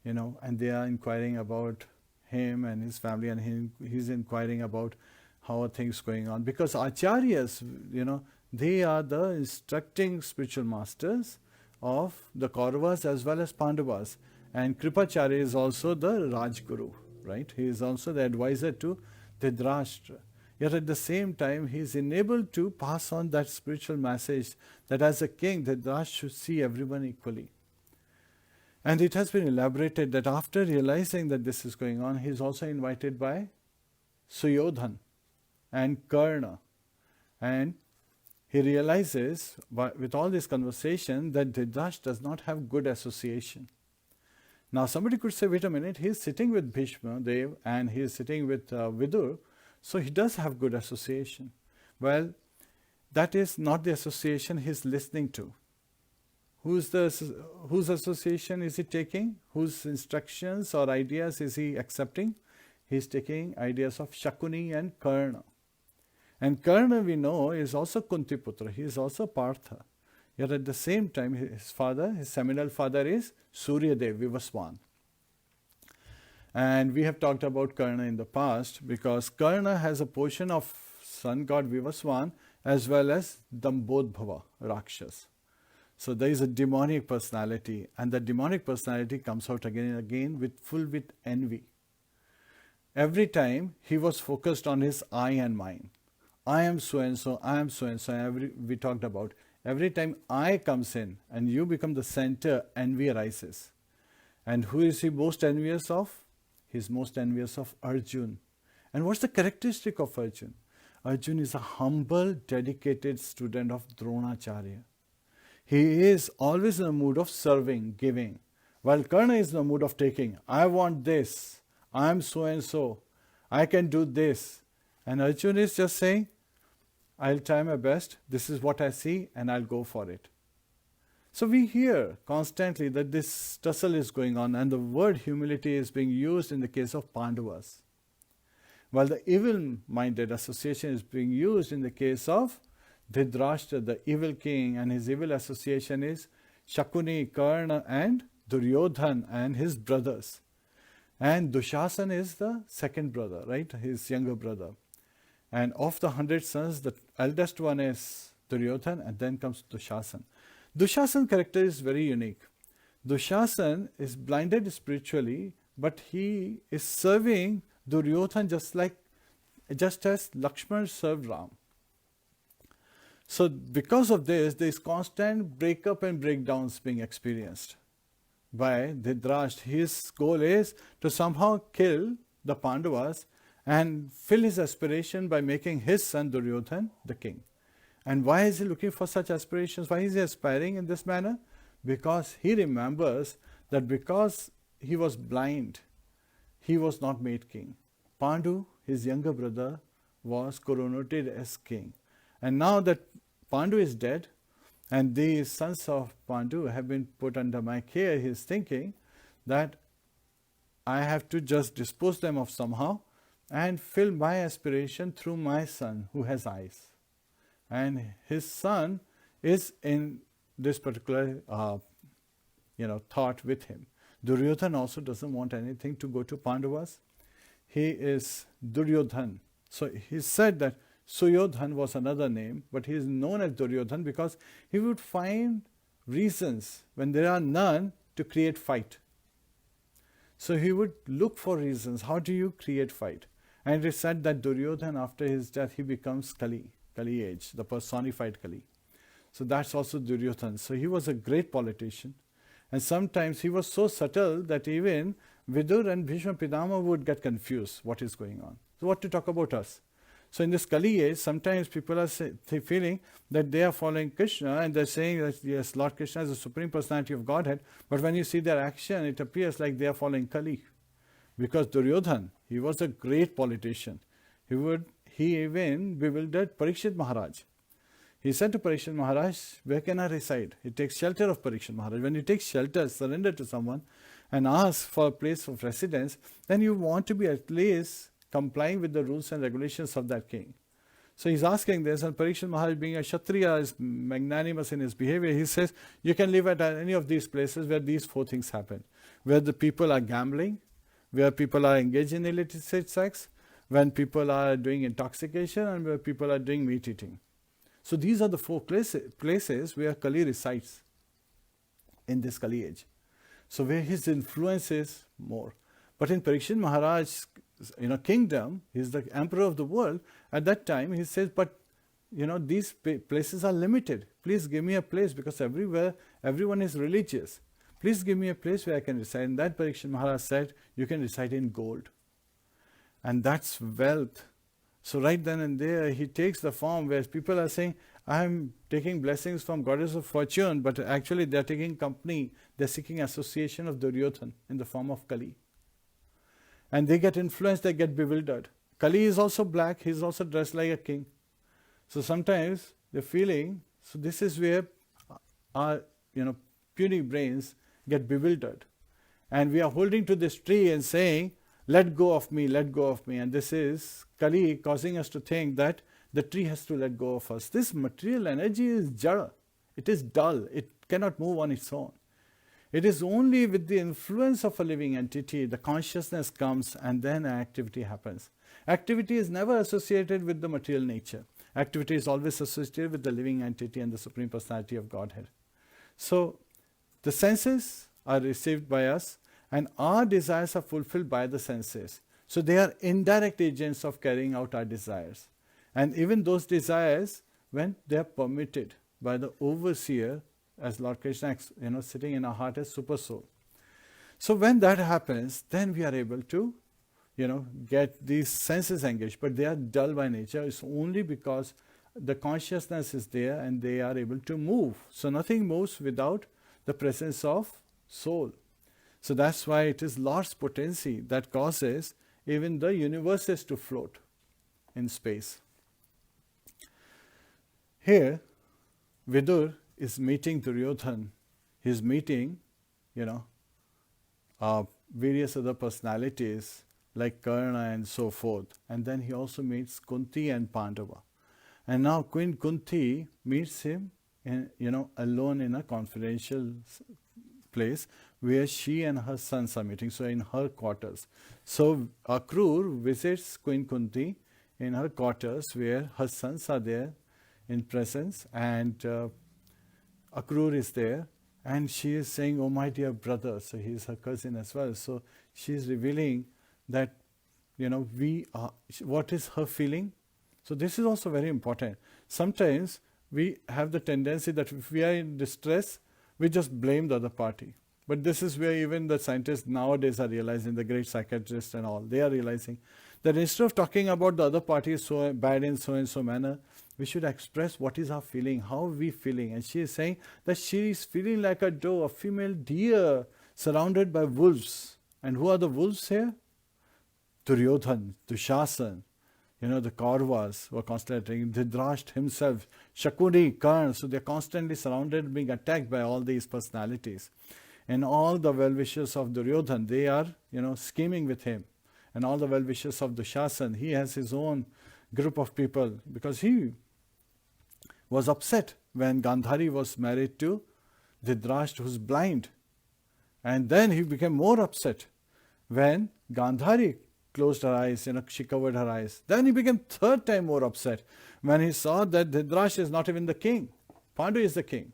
and they are inquiring about him and his family, and he's inquiring about how are things going on. Because Acharyas, they are the instructing spiritual masters of the Kauravas as well as Pandavas. And Kripacharya is also the Rajguru, right? He is also the advisor to Dhritarashtra. Yet at the same time, he is enabled to pass on that spiritual message that as a king, Dhritarashtra should see everyone equally. And it has been elaborated that after realizing that this is going on, he is also invited by Suyodhan and Karna. And he realizes with all this conversation that Dhritarashtra does not have good association. Now somebody could say, wait a minute, he is sitting with Bhishma Dev and he is sitting with Vidur, so he does have good association. Well, that is not the association he is listening to. Whose association is he taking? Whose instructions or ideas is he accepting? He is taking ideas of Shakuni and Karna. And Karna, we know, is also Kuntiputra. He is also Partha. Yet at the same time, his father, his seminal father is Suryadev, Vivaswan. And we have talked about Karna in the past because Karna has a portion of sun god Vivaswan as well as Dambodbhava, Rakshas. So there is a demonic personality, and the demonic personality comes out again and again full with envy. Every time he was focused on his I and mine. I am so and so, I am so and so. We talked about every time I comes in and you become the center, envy arises. And who is he most envious of? He is most envious of Arjun. And what's the characteristic of Arjun? Arjun is a humble, dedicated student of Dronacharya. He is always in the mood of serving, giving. While Karna is in the mood of taking. I want this. I am so and so. I can do this. And Arjun is just saying, I'll try my best. This is what I see and I'll go for it. So we hear constantly that this tussle is going on and the word humility is being used in the case of Pandavas. While the evil-minded association is being used in the case of Dhritarashtra, the evil king, and his evil association is Shakuni, Karna and Duryodhan and his brothers. And Dushasan is the second brother, right? His younger brother. And of the 100 sons, the eldest one is Duryodhan and then comes Dushasan. Dushasan's character is very unique. Dushasan is blinded spiritually, but he is serving Duryodhan just as Lakshman served Ram. So because of this, there is constant breakup and breakdowns being experienced by Dhritarashtra. His goal is to somehow kill the Pandavas and fill his aspiration by making his son Duryodhan the king. And why is he looking for such aspirations? Why is he aspiring in this manner? Because he remembers that because he was blind, he was not made king. Pandu, his younger brother, was coronated as king. And now that Pandu is dead, and these sons of Pandu have been put under my care, he is thinking that I have to just dispose them of somehow and fill my aspiration through my son who has eyes. And his son is in this particular thought with him. Duryodhan also doesn't want anything to go to Pandavas. He is Duryodhan. So he said that Suyodhan was another name, but he is known as Duryodhan because he would find reasons when there are none to create fight. So he would look for reasons. How do you create fight? And it is said that Duryodhan, after his death, he becomes Kali age, the personified Kali. So that's also Duryodhan. So he was a great politician. And sometimes he was so subtle that even Vidur and Bhishma Pitama would get confused what is going on. So what to talk about us? So in this Kali age, sometimes people are feeling that they are following Krishna and they're saying that yes, Lord Krishna is the Supreme Personality of Godhead, but when you see their action, it appears like they are following Kali. Because Duryodhan, he was a great politician. He even bewildered Parikshit Maharaj. He said to Parikshit Maharaj, where can I reside? He takes shelter of Parikshit Maharaj. When you take shelter, surrender to someone and ask for a place of residence, then you want to be at least complying with the rules and regulations of that king. So he's asking this, and Parikshit Maharaj, being a Kshatriya, is magnanimous in his behavior. He says, you can live at any of these places where these four things happen. Where the people are gambling, where people are engaged in illicit sex, when people are doing intoxication, and where people are doing meat eating. So these are the four places where Kali resides in this Kali age. So where his influence is more. But in Parikshit Maharaj's kingdom, he's the emperor of the world. At that time, he says, but these places are limited. Please give me a place, because everyone is religious. Please give me a place where I can reside. And that Parikshit Maharaj said, you can reside in gold. And that's wealth. So right then and there, he takes the form where people are saying, I'm taking blessings from goddess of fortune, but actually they're taking company, they're seeking association of Duryodhan in the form of Kali. And they get influenced, they get bewildered. Kali is also black, he's also dressed like a king. So sometimes the feeling, so this is where our puny brains get bewildered. And we are holding to this tree and saying, let go of me, let go of me. And this is Kali causing us to think that the tree has to let go of us. This material energy is jara. It is dull. It cannot move on its own. It is only with the influence of a living entity, the consciousness comes and then activity happens. Activity is never associated with the material nature. Activity is always associated with the living entity and the Supreme Personality of Godhead. So, the senses are received by us and our desires are fulfilled by the senses. So, they are indirect agents of carrying out our desires. And even those desires, when they are permitted by the overseer, as Lord Krishna, sitting in our heart as Super Soul. So when that happens, then we are able to, get these senses engaged. But they are dull by nature. It's only because the consciousness is there and they are able to move. So nothing moves without the presence of soul. So that's why it is Lord's potency that causes even the universes to float in space. Here, Vidur is meeting Duryodhan. He's meeting, various other personalities like Karna and so forth. And then he also meets Kunti and Pandava. And now Queen Kunti meets him, alone in a confidential place where she and her sons are meeting, so in her quarters. So Akrūra visits Queen Kunti in her quarters where her sons are there in presence, and Akrūra is there, and she is saying, oh my dear brother, so he is her cousin as well. So she is revealing that, what is her feeling. So this is also very important. Sometimes we have the tendency that if we are in distress, we just blame the other party. But this is where even the scientists nowadays are realizing, the great psychiatrists and all, they are realizing that instead of talking about the other party is so bad in so and so manner, we should express what is our feeling, how are we feeling. And she is saying that she is feeling like a doe, a female deer, surrounded by wolves. And who are the wolves here? Duryodhan, Dushasan, the Kauravas who are constantly, Dhritarashtra himself, Shakuni, Karna. So they are constantly surrounded, being attacked by all these personalities. And all the well-wishers of Duryodhan, they are, scheming with him. And all the well-wishers of Dushasan, he has his own group of people, because he was upset when Gandhari was married to Dhritarashtra, who is blind. And then he became more upset when Gandhari closed her eyes, she covered her eyes. Then he became third time more upset when he saw that Dhritarashtra is not even the king. Pandu is the king.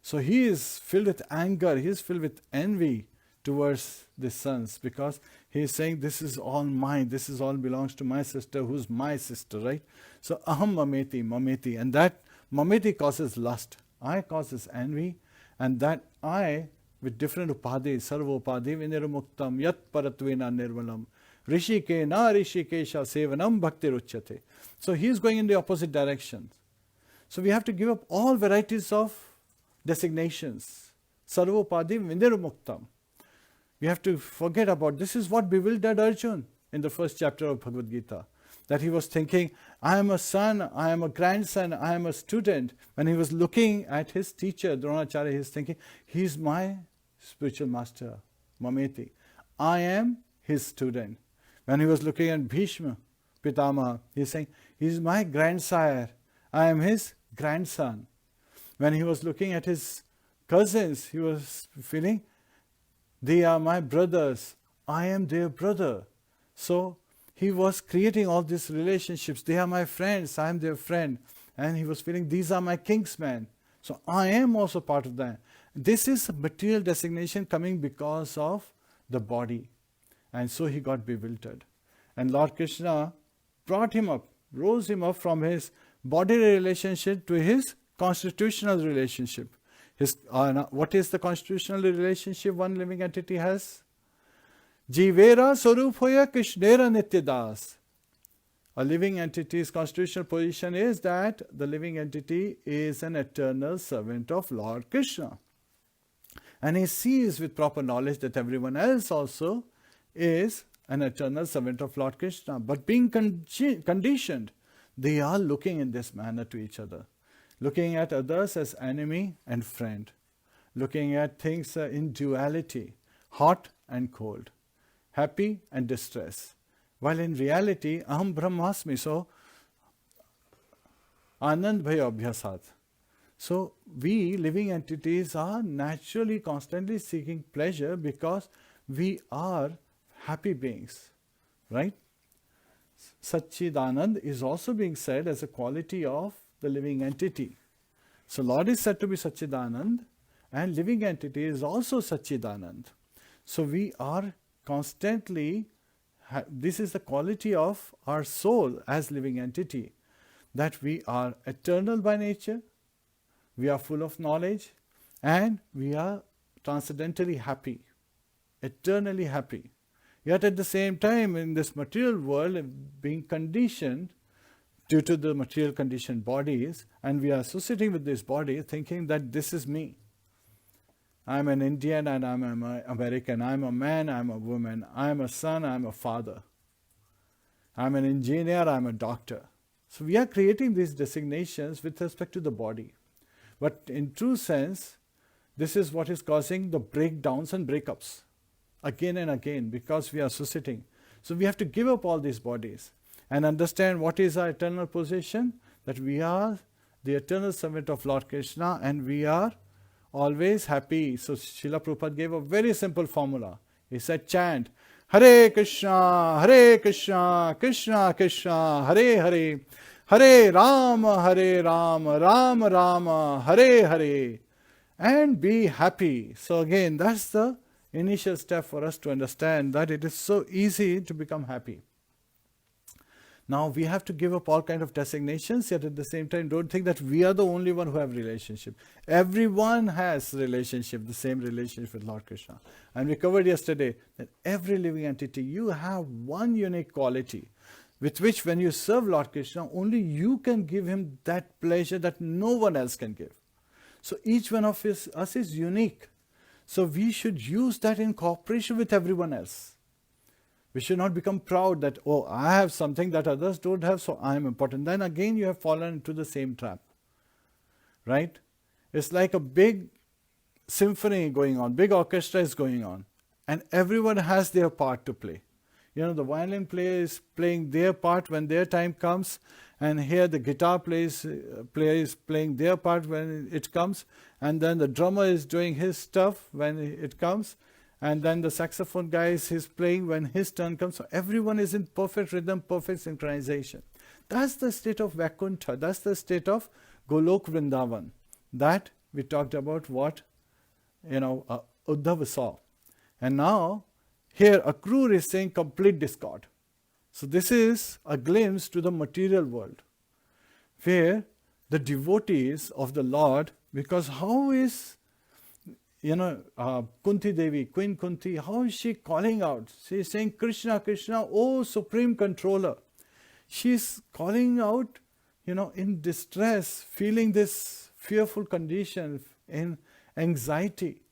So he is filled with anger, he is filled with envy towards the sons, because he is saying, this is all mine, this is all belongs to my sister, who's my sister, right? So aham mameti, and that mameti causes lust, I causes envy, and that I, with different upadhi, sarva upadhi vinirmuktam yat paratvena nirmalam rishike na rishikesha sevanam bhakti ruchyate. So he is going in the opposite direction. So we have to give up all varieties of designations. Sarva upadhi vinirmuktam. We have to forget about, this is what bewildered Arjuna in the first chapter of Bhagavad Gita. That he was thinking, I am a son, I am a grandson, I am a student. When he was looking at his teacher, Dronacharya, he is thinking, he is my spiritual master, Mameti. I am his student. When he was looking at Bhishma, Pitamaha, he is saying, he is my grandsire, I am his grandson. When he was looking at his cousins, he was feeling, they are my brothers, I am their brother. So he was creating all these relationships. They are my friends, I am their friend. And he was feeling, these are my kingsmen. So I am also part of that. This is a material designation coming because of the body. And so he got bewildered. And Lord Krishna brought him up, rose him up from his bodily relationship to his constitutional relationship. What is the constitutional relationship one living entity has? Jivera Swaruphoya Krishnera Nityadas. A living entity's constitutional position is that the living entity is an eternal servant of Lord Krishna. And he sees with proper knowledge that everyone else also is an eternal servant of Lord Krishna. But being conditioned, they are looking in this manner to each other. Looking at others as enemy and friend. Looking at things in duality, hot and cold, happy and distress. While in reality, aham brahmasmi, so anand bhaya abhyasat. So we living entities are naturally constantly seeking pleasure because we are happy beings, right? Satchidanand is also being said as a quality of the living entity. So Lord is said to be Satchidanand and living entity is also Satchidanand. So we are constantly, this is the quality of our soul as living entity, that we are eternal by nature, we are full of knowledge, and we are transcendentally happy, eternally happy. Yet at the same time, in this material world, being conditioned due to the material conditioned bodies, and we are associating with this body, thinking that this is me. I'm an Indian and I'm an American. I'm a man, I'm a woman. I'm a son, I'm a father. I'm an engineer, I'm a doctor. So we are creating these designations with respect to the body. But in true sense, this is what is causing the breakdowns and breakups again and again because we are associating. So we have to give up all these bodies and understand what is our eternal position, that we are the eternal servant of Lord Krishna and we are always happy. So Srila Prabhupada gave a very simple formula. He said, chant, Hare Krishna, Krishna Krishna, Hare Hare, Hare Rama, Rama Rama, Hare Hare, and be happy. So again, that's the initial step for us to understand that it is so easy to become happy. Now we have to give up all kind of designations, yet at the same time don't think that we are the only one who have relationship. Everyone has relationship, the same relationship with Lord Krishna. And we covered yesterday that every living entity, you have one unique quality with which when you serve Lord Krishna, only you can give him that pleasure that no one else can give. So each one of us is unique. So we should use that in cooperation with everyone else. We should not become proud that, oh, I have something that others don't have, so I am important. Then again you have fallen into the same trap. Right? It's like a big symphony going on, big orchestra is going on, and everyone has their part to play. You know, the violin player is playing their part when their time comes, and here the guitar player is playing their part when it comes, and then the drummer is doing his stuff when it comes, and then the saxophone guy is playing when his turn comes. So everyone is in perfect rhythm, perfect synchronization. That's the state of Vaikuntha. That's the state of Golok Vrindavan. That we talked about what, Uddhava saw. And now, here Akrūra is saying complete discord. So this is a glimpse to the material world, where the devotees of the Lord, because how is Kunti Devi, Queen Kunti, how is she calling out? She is saying, Krishna, Krishna, oh Supreme Controller. She is calling out, in distress, feeling this fearful condition, in anxiety,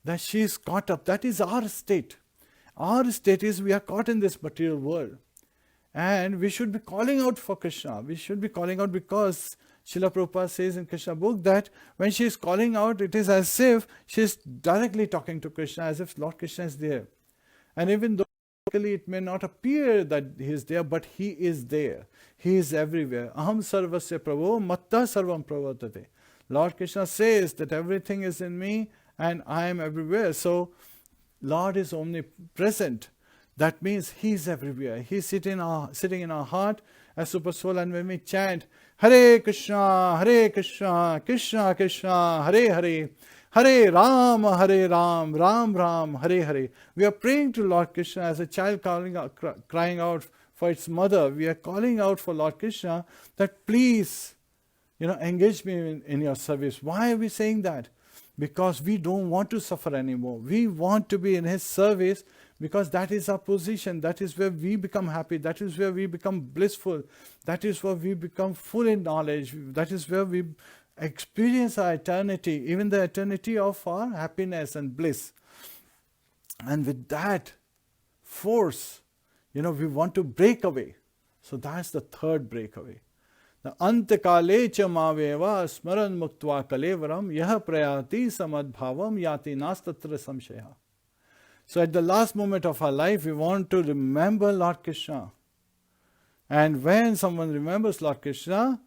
that she is caught up. That is our state. Our state is we are caught in this material world. And we should be calling out for Krishna. We should be calling out because Srila Prabhupada says in Krishna book that when she is calling out, it is as if she is directly talking to Krishna, as if Lord Krishna is there. And even though it may not appear that he is there, but he is there. He is everywhere. Aham sarvasya prabho matta sarvam pravartate. Lord Krishna says that everything is in me and I am everywhere. So Lord is omnipresent. That means he is everywhere. He is sitting in our heart as super soul. And when we chant Hare Krishna, Krishna Krishna, Hare Hare, Hare Ram, Ram Ram, Hare Hare. We are praying to Lord Krishna as a child crying out for its mother. We are calling out for Lord Krishna that please, engage me in your service. Why are we saying that? Because we don't want to suffer anymore. We want to be in His service because that is our position. That is where we become happy. That is where we become blissful. That is where we become full in knowledge. That is where we experience our eternity, even the eternity of our happiness and bliss. And with that force, we want to break away. So that's the third breakaway. The antakale cha maveva smaran muktva kalevaram yaha prayati samadbhavam yati nastatra samshaya. So at the last moment of our life, we want to remember Lord Krishna. And when someone remembers Lord Krishna,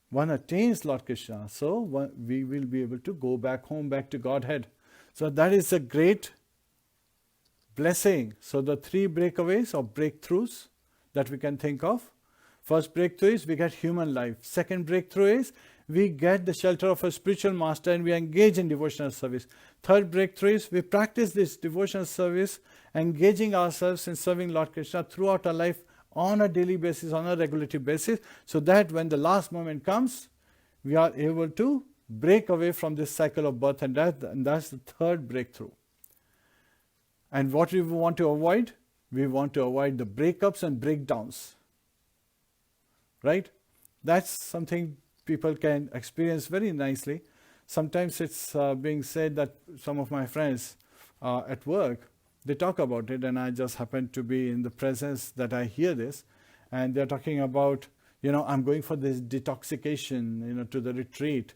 one attains Lord Krishna. So we will be able to go back home, back to Godhead. So that is a great blessing. So the three breakaways or breakthroughs that we can think of. First breakthrough is we get human life. Second breakthrough is we get the shelter of a spiritual master and we engage in devotional service. Third breakthrough is we practice this devotional service, engaging ourselves in serving Lord Krishna throughout our life on a daily basis, on a regulatory basis, so that when the last moment comes, we are able to break away from this cycle of birth and death, and that's the third breakthrough. And what we want to avoid? We want to avoid the breakups and breakdowns. Right? That's something people can experience very nicely. Sometimes it's being said that some of my friends at work, they talk about it, and I just happen to be in the presence that I hear this, and they're talking about, I'm going for this detoxification, to the retreat.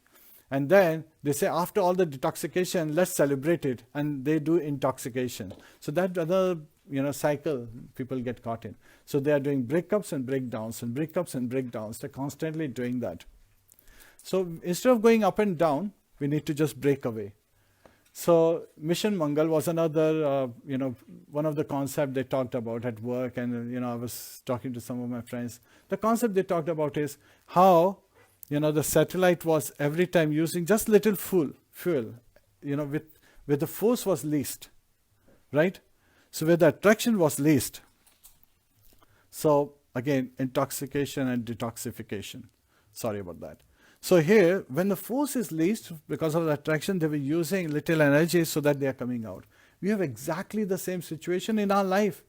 And then they say, after all the detoxification, let's celebrate it. And they do intoxication. So that other, cycle people get caught in. So they are doing breakups and breakdowns and breakups and breakdowns. They're constantly doing that. So instead of going up and down, we need to just break away. So Mission Mangal was another, one of the concepts they talked about at work. And, I was talking to some of my friends. The concept they talked about is how, the satellite was every time using just little fuel, where the force was least, right? So where the attraction was least. So again, intoxication and detoxification. Sorry about that. So here, when the force is least, because of the attraction, they were using little energy so that they are coming out. We have exactly the same situation in our life.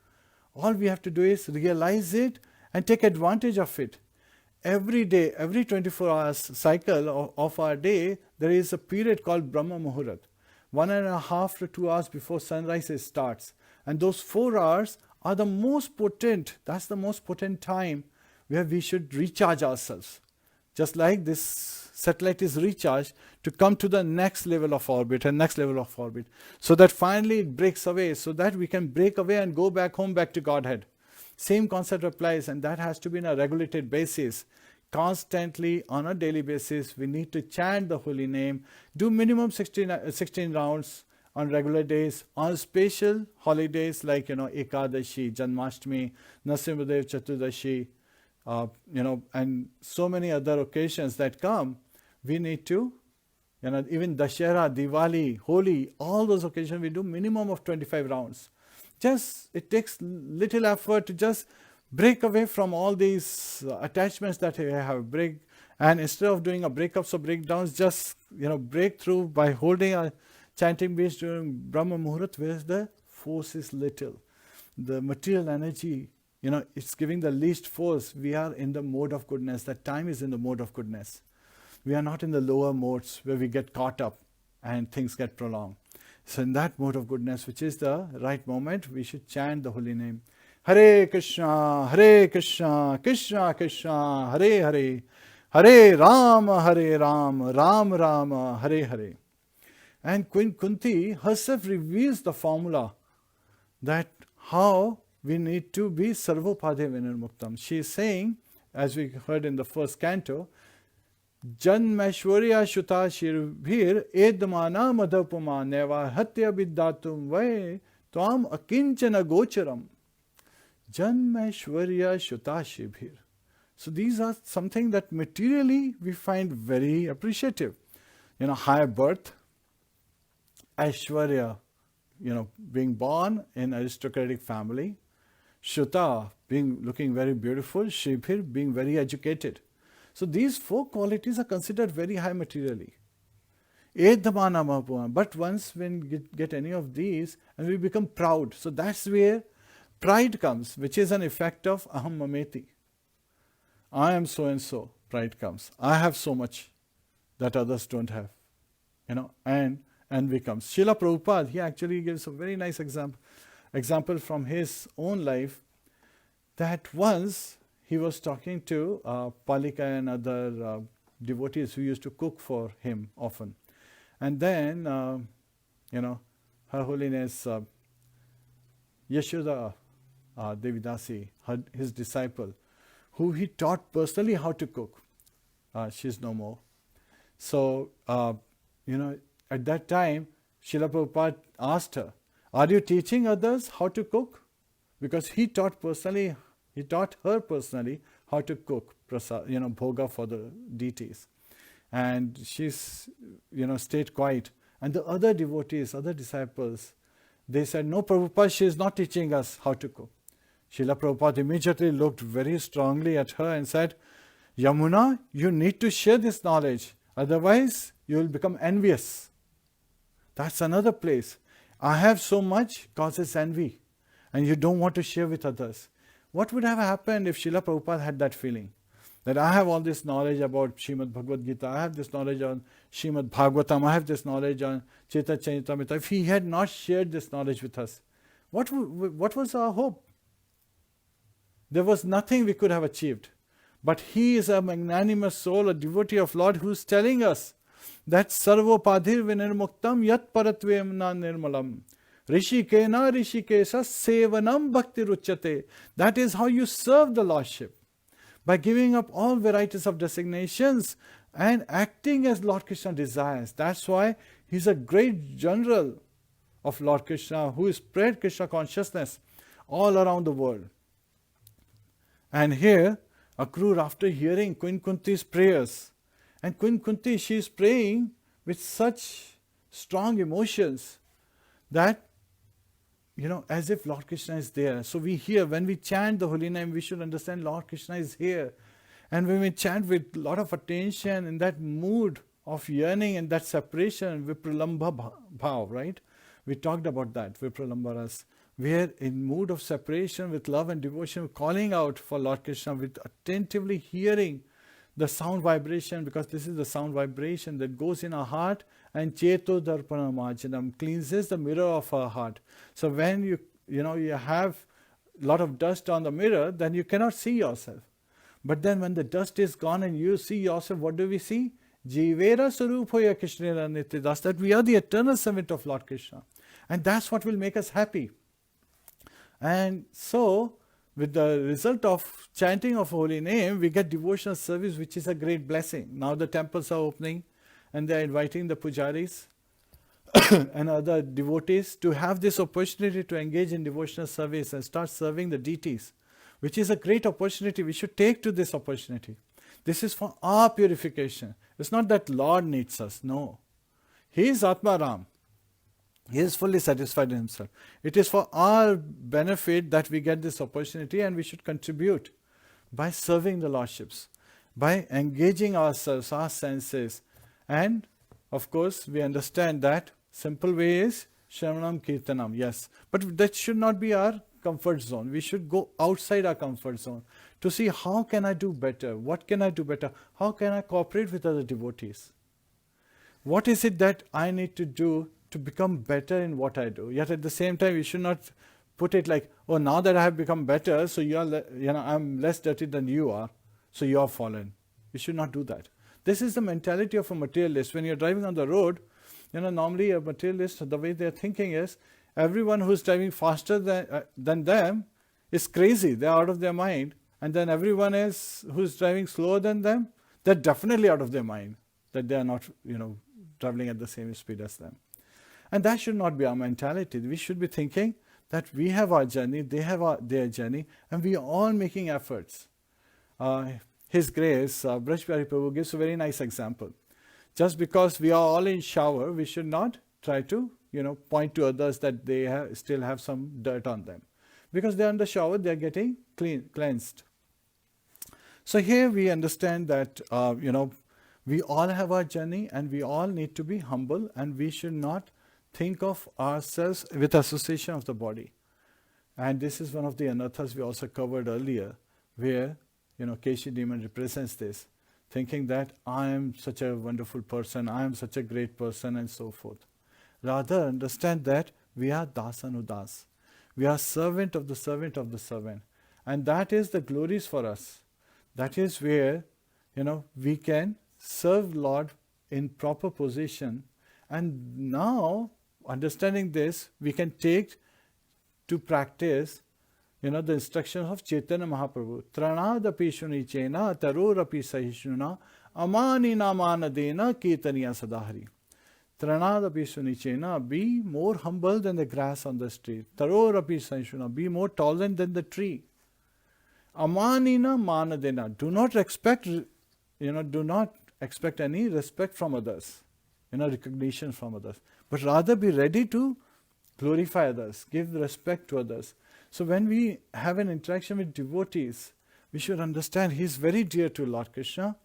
All we have to do is realize it and take advantage of it. Every day, every 24 hours cycle of our day, there is a period called Brahma Muhurat. 1.5 to 2 hours before sunrise it starts. And those 4 hours are the most potent, that's the most potent time where we should recharge ourselves. Just like this satellite is recharged to come to the next level of orbit and next level of orbit. So that finally it breaks away, so that we can break away and go back home, back to Godhead. Same concept applies, and that has to be on a regulated basis. Constantly, on a daily basis, we need to chant the holy name, do minimum 16 rounds on regular days, on special holidays like, Ekadashi, Janmashtami, Narasimhadev Chaturdashi, and so many other occasions that come, we need to, even Dashera, Diwali, Holi, all those occasions we do minimum of 25 rounds. It takes little effort to just break away from all these attachments that we have. And instead of doing a breakups or breakdowns, just break through by holding a chanting base during Brahma Muhurat, where the force is little. The material energy, it's giving the least force. We are in the mode of goodness. That time is in the mode of goodness. We are not in the lower modes where we get caught up and things get prolonged. So in that mode of goodness, which is the right moment, we should chant the holy name. Hare Krishna, Krishna Krishna, Hare Hare, Hare Ram, Ram Ram, Hare Hare. And Queen Kunti herself reveals the formula that how we need to be Sarvopade Vinirmuktam. She is saying, as we heard in the first canto, Janmashwarya Shuta Shirvir Edmana Madhapuma Neva Hatya Biddatum Vai Tvam Akinchana Gocharam. Janmashwarya Shuta Shibhir. So these are something that materially we find very appreciative. High birth, Aishwarya, being born in aristocratic family, Shuta looking very beautiful, Shibhir being very educated. So these 4 qualities are considered very high materially. But once when we get any of these and we become proud, so that's where pride comes, which is an effect of aham mameti. I am so and so, pride comes. I have so much that others don't have. And becomes. Srila Prabhupada, he actually gives a very nice example from his own life, that once he was talking to Palika and other devotees who used to cook for him often. And then, Her Holiness Yashoda Devidasi, his disciple, who he taught personally how to cook. She's no more. So, at that time, Srila Prabhupada asked her, are you teaching others how to cook? Because he taught her personally how to cook bhoga for the deities. And she's, stayed quiet. And the other devotees, other disciples, they said, no, Prabhupada, she is not teaching us how to cook. Srila Prabhupada immediately looked very strongly at her and said, Yamuna, you need to share this knowledge. Otherwise, you will become envious. That's another place. I have so much causes envy. And you don't want to share with others. What would have happened if Srila Prabhupada had that feeling? That I have all this knowledge about Srimad Bhagavad Gita, I have this knowledge on Srimad Bhagavatam, I have this knowledge on Chaitanya Charitamrita. If he had not shared this knowledge with us, what was our hope? There was nothing we could have achieved. But he is a magnanimous soul, a devotee of Lord, who is telling us that Sarvopadhir vinirmuktam yat paratvemna nirmalam. Rishikena rishikesa sevanam bhakti ruchyate. That is how you serve the Lordship. By giving up all varieties of designations and acting as Lord Krishna desires. That's why he's a great general of Lord Krishna who spread Krishna consciousness all around the world. And here, Akrūra, after hearing Queen Kunti's prayers, and Queen Kunti, she is praying with such strong emotions that, as if Lord Krishna is there. So we hear, when we chant the holy name, we should understand Lord Krishna is here. And when we chant with a lot of attention, in that mood of yearning and that separation, vipralambha bhav, right? We talked about that, vipralambaras. We are in mood of separation with love and devotion, calling out for Lord Krishna, with attentively hearing the sound vibration, because this is the sound vibration that goes in our heart, and cheto darpanamajanam, cleanses the mirror of our heart. So when you have a lot of dust on the mirror, then you cannot see yourself. But then when the dust is gone and you see yourself, what do we see? Jivera saruphoya krishnera nityadas, that we are the eternal servant of Lord Krishna. And that's what will make us happy. And so, with the result of chanting of holy name, we get devotional service, which is a great blessing. Now the temples are opening and they are inviting the pujaris and other devotees to have this opportunity to engage in devotional service and start serving the deities, which is a great opportunity. We should take to this opportunity. This is for our purification. It's not that Lord needs us, no. He is Atmaram. He is fully satisfied in himself. It is for our benefit that we get this opportunity, and we should contribute by serving the Lordships, by engaging ourselves, our senses. And of course, we understand that simple way is Shravanam Kirtanam, yes. But that should not be our comfort zone. We should go outside our comfort zone to see how can I do better, what can I do better, how can I cooperate with other devotees. What is it that I need to do to become better in what I do? Yet at the same time, we should not put it like, oh, now that I have become better, so I'm less dirty than you are, so you are fallen. We should not do that. This is the mentality of a materialist. When you're driving on the road, normally a materialist, the way they're thinking is, everyone who's driving faster than them is crazy. They're out of their mind. And then everyone else who's driving slower than them, they're definitely out of their mind, that they are not, traveling at the same speed as them. And that should not be our mentality. We should be thinking that we have our journey, they have their journey, and we are all making efforts. His Grace, Braj Bihari Prabhu gives a very nice example. Just because we are all in shower, we should not try to, point to others that they still have some dirt on them. Because they are in the shower, they are getting cleansed. So here we understand that, we all have our journey and we all need to be humble, and we should not think of ourselves with association of the body. And this is one of the anarthas we also covered earlier, where, Keshi demon represents this, thinking that I am such a wonderful person, I am such a great person, and so forth. Rather understand that we are dasanudas. We are servant of the servant of the servant. And that is the glories for us. That is where, we can serve Lord in proper position. And now, understanding this, we can take to practice, the instructions of Chaitanya Mahaprabhu. Tranadapi shunichena tarorapi sahishnuna amani namanadena kirtaniya sadahari. Tranadapi shunichena, be more humble than the grass on the street. Tarorapi sahishnuna, be more tolerant than the tree. Amanina manadena, do not expect any respect from others, recognition from others, but rather be ready to glorify others, give respect to others. So when we have an interaction with devotees, we should understand he is very dear to Lord Krishna,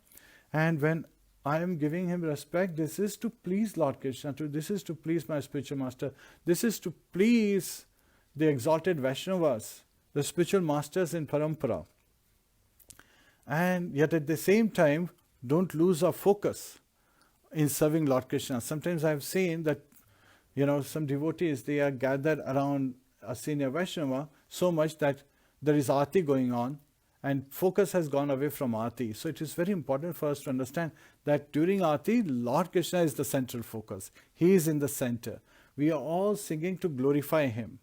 and when I am giving him respect, this is to please Lord Krishna, this is to please my spiritual master, this is to please the exalted Vaishnavas, the spiritual masters in Parampara. And yet at the same time, don't lose our focus in serving Lord Krishna. Sometimes I have seen that, some devotees, they are gathered around a senior Vaishnava so much that there is Aarti going on and focus has gone away from Aarti. So it is very important for us to understand that during Aarti, Lord Krishna is the central focus. He is in the center. We are all singing to glorify Him.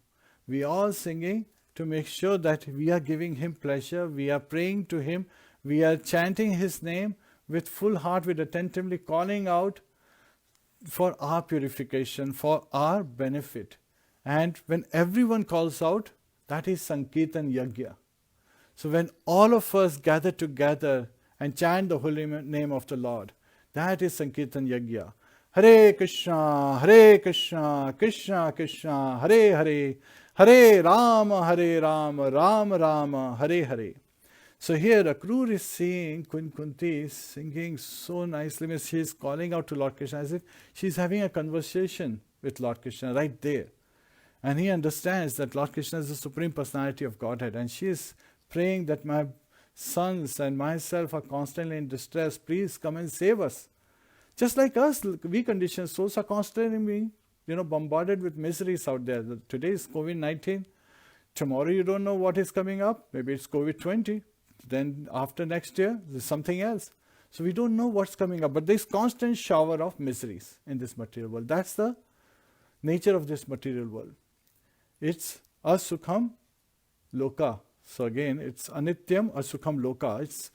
We are all singing to make sure that we are giving Him pleasure, we are praying to Him, we are chanting His name with full heart, with attentively calling out for our purification, for our benefit. And when everyone calls out, that is Sankirtan Yajna. So when all of us gather together and chant the holy name of the Lord, that is Sankirtan Yajna. Hare Krishna, Krishna Krishna, Hare Hare, Hare Rama, Rama Rama, Hare Hare. So here Akrūra is seeing Queen Kunti is singing so nicely. She is calling out to Lord Krishna as if she is having a conversation with Lord Krishna right there. And he understands that Lord Krishna is the Supreme Personality of Godhead, and she is praying that my sons and myself are constantly in distress. Please come and save us. Just like us, we conditioned souls are constantly being, bombarded with miseries out there. Today is COVID-19. Tomorrow you don't know what is coming up. Maybe it's COVID-20. Then after next year, there's something else. So we don't know what's coming up. But there's constant shower of miseries in this material world. That's the nature of this material world. It's asukham loka. So again, it's anityam asukham loka. It's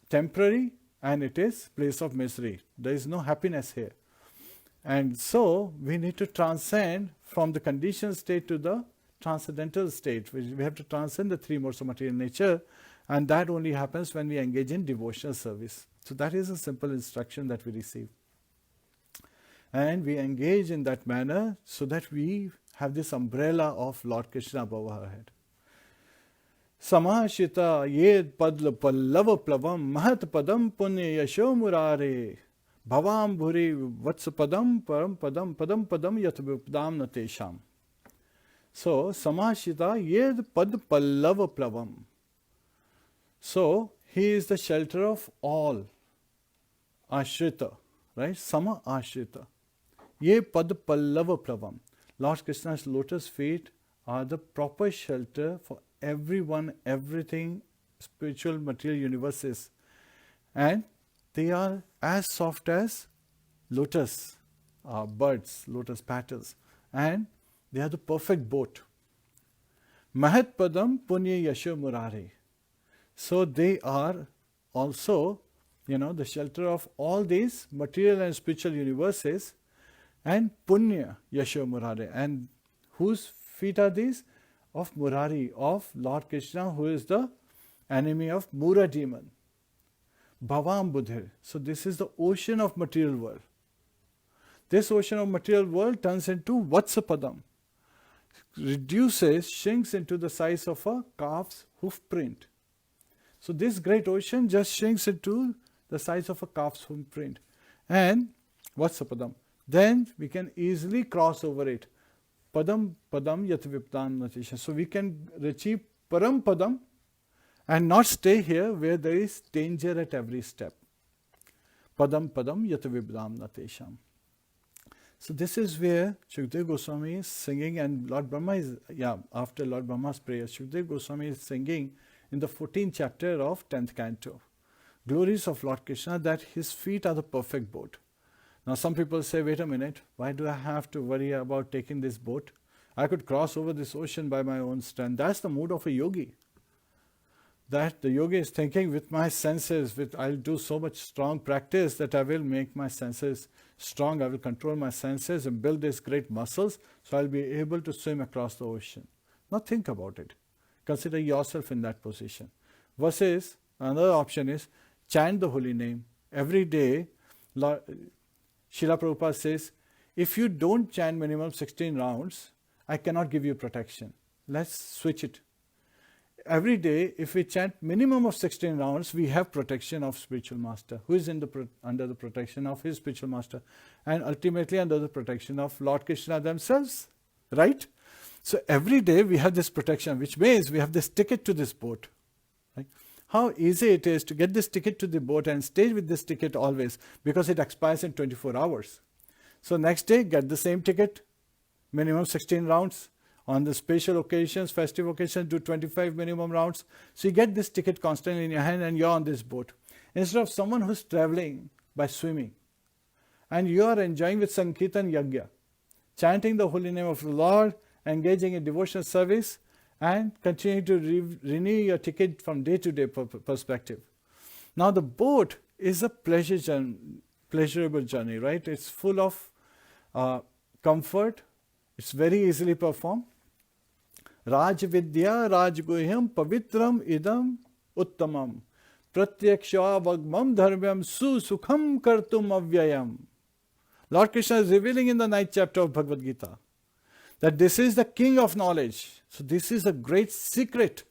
temporary and it is place of misery. There is no happiness here. And so we need to transcend from the conditioned state to the transcendental state. We have to transcend the three modes of material nature, and that only happens when we engage in devotional service. So that is a simple instruction that we receive. And we engage in that manner so that we have this umbrella of Lord Krishna above our head. Samashita yed padla pallava plavam mahat padam punya yasho murare bhavam bhuri vatsapadam param padam padam padam yatabhupdam natesham. So, samashita yed pad pallava plavam. So, he is the shelter of all ashrita, right? Sama ashrita. Ye pad pallava plavam. Lord Krishna's lotus feet are the proper shelter for everyone, everything, spiritual, material universes. And they are as soft as lotus buds, lotus petals. And they are the perfect boat. Mahat padam punya yasho murare. So they are also, the shelter of all these material and spiritual universes, and punya yasho murare. And whose feet are these? Of Murari, of Lord Krishna, who is the enemy of Mura demon. Bhavam Buddhir. So this is the ocean of material world. This ocean of material world turns into Vatsapadam. shrinks into the size of a calf's hoof print. So this great ocean just shrinks into the size of a calf's hoof print. And what's the padam? Then we can easily cross over it. Padam padam yat viptan natisha. So we can achieve param padam and not stay here where there is danger at every step. Padam padam yat viptam natesham. So this is where Shukdev Goswami is singing, and Lord Brahma is, after Lord Brahma's prayer, Shukdev Goswami is singing in the 14th chapter of 10th canto. Glories of Lord Krishna, that his feet are the perfect boat. Now some people say, wait a minute, why do I have to worry about taking this boat? I could cross over this ocean by my own strength. That's the mood of a yogi. That the yogi is thinking, with my senses, I'll do so much strong practice that I will make my senses strong. I will control my senses and build these great muscles, so I'll be able to swim across the ocean. Now think about it. Consider yourself in that position. Versus another option is chant the holy name every day. Srila Prabhupada says, if you don't chant minimum 16 rounds, I cannot give you protection. Let's switch it. Every day, if we chant minimum of 16 rounds, we have protection of spiritual master, who is under the protection of his spiritual master, and ultimately under the protection of Lord Krishna themselves, right? So every day we have this protection, which means we have this ticket to this boat. Right? How easy it is to get this ticket to the boat and stay with this ticket always, because it expires in 24 hours. So next day, get the same ticket, minimum 16 rounds. On the special occasions, festive occasions, do 25 minimum rounds. So you get this ticket constantly in your hand and you're on this boat. Instead of someone who's traveling by swimming, and you are enjoying with Sankirtan Yagya, chanting the holy name of the Lord, engaging in devotional service, and continuing to renew your ticket from day to day perspective. Now the boat is a pleasurable journey, right? It's full of comfort. It's very easily performed. Raj Vidya Raj Guhyam Pavitram Idam Uttamam Pratyaksha Vagmam Dharmyam Su Sukham Kartum Avyayam. Lord Krishna is revealing in the 9th chapter of Bhagavad Gita that this is the king of knowledge. So this is a great secret,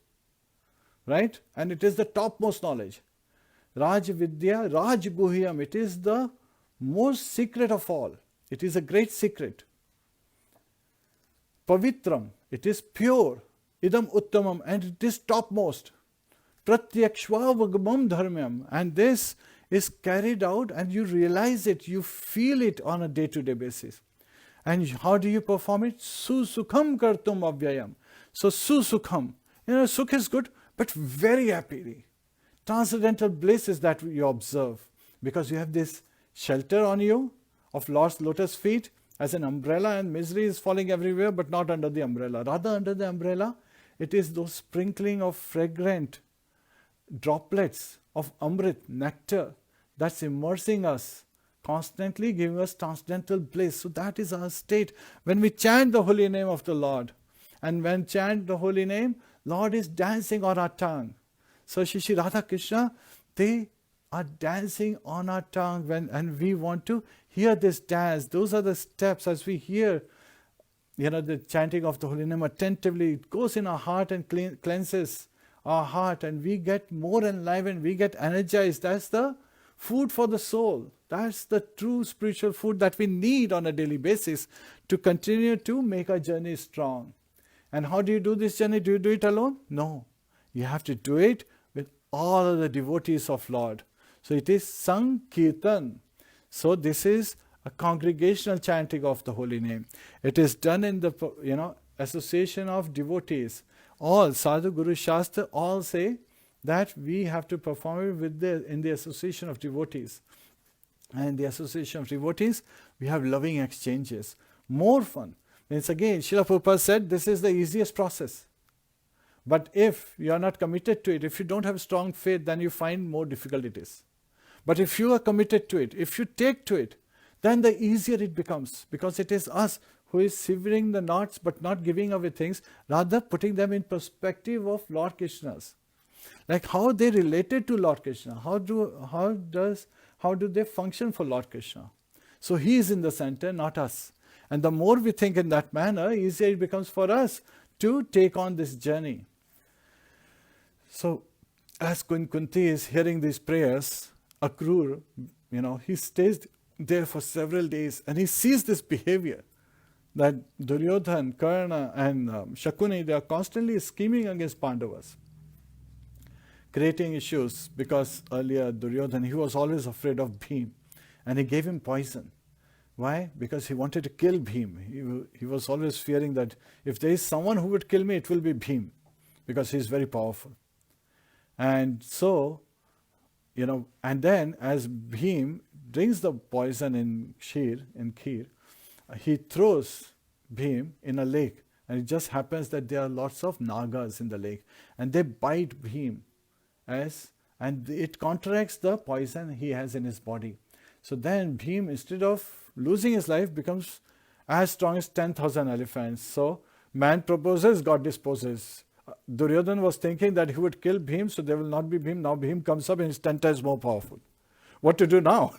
right? And it is the topmost knowledge. Raj Vidya Raj Guhyam. It is the most secret of all. It is a great secret. Pavitram, it is pure. Idam uttamam, and it is topmost. Pratyakshva vagamam dharmyam, and this is carried out and you realize it, you feel it on a day-to-day basis. And how do you perform it? Susukham kartum avyayam. So susukham, sukh is good, but very happily. Transcendental bliss is that you observe, because you have this shelter on you of Lord's lotus feet as an umbrella, and misery is falling everywhere, but not under the umbrella. Rather, under the umbrella, it is those sprinkling of fragrant droplets of amrit, nectar, that's immersing us, constantly giving us transcendental bliss. So that is our state. When we chant the holy name of the Lord, and when chant the holy name, Lord is dancing on our tongue. So Shri Radha Krishna, they are dancing on our tongue, and we want to hear this dance. Those are the steps as we hear, the chanting of the holy name attentively. It goes in our heart and cleanses our heart, and we get more enlivened, we get energized. That's the food for the soul. That's the true spiritual food that we need on a daily basis to continue to make our journey strong. And how do you do this journey? Do you do it alone? No. You have to do it with all of the devotees of Lord. So it is Sankirtan. So this is a congregational chanting of the holy name. It is done in the association of devotees. All Sadhu, Guru, Shastra all say that we have to perform it in the association of devotees. And in the association of devotees, we have loving exchanges. More fun. Means again, Srila Prabhupada said this is the easiest process. But if you are not committed to it, if you don't have strong faith, then you find more difficult it is. But if you are committed to it, if you take to it, then the easier it becomes, because it is us who is severing the knots but not giving away things, rather putting them in perspective of Lord Krishna's. Like how they related to Lord Krishna, how do they function for Lord Krishna? So he is in the center, not us. And the more we think in that manner, easier it becomes for us to take on this journey. So, as Kunti is hearing these prayers, Akrūra, he stays there for several days and he sees this behavior that Duryodhana, Karna and Shakuni, they are constantly scheming against Pandavas, creating issues, because earlier Duryodhana, he was always afraid of Bhim and he gave him poison. Why? Because he wanted to kill Bhim. He was always fearing that if there is someone who would kill me, it will be Bhim, because he is very powerful. And so, and then as Bhim drinks the poison in kheer, he throws Bhim in a lake. And it just happens that there are lots of nagas in the lake. And they bite Bhim, and it counteracts the poison he has in his body. So then Bhim, instead of losing his life, becomes as strong as 10,000 elephants. So man proposes, God disposes. Duryodhana was thinking that he would kill Bhim, so there will not be Bhim. Now Bhim comes up and is 10 times more powerful. What to do now?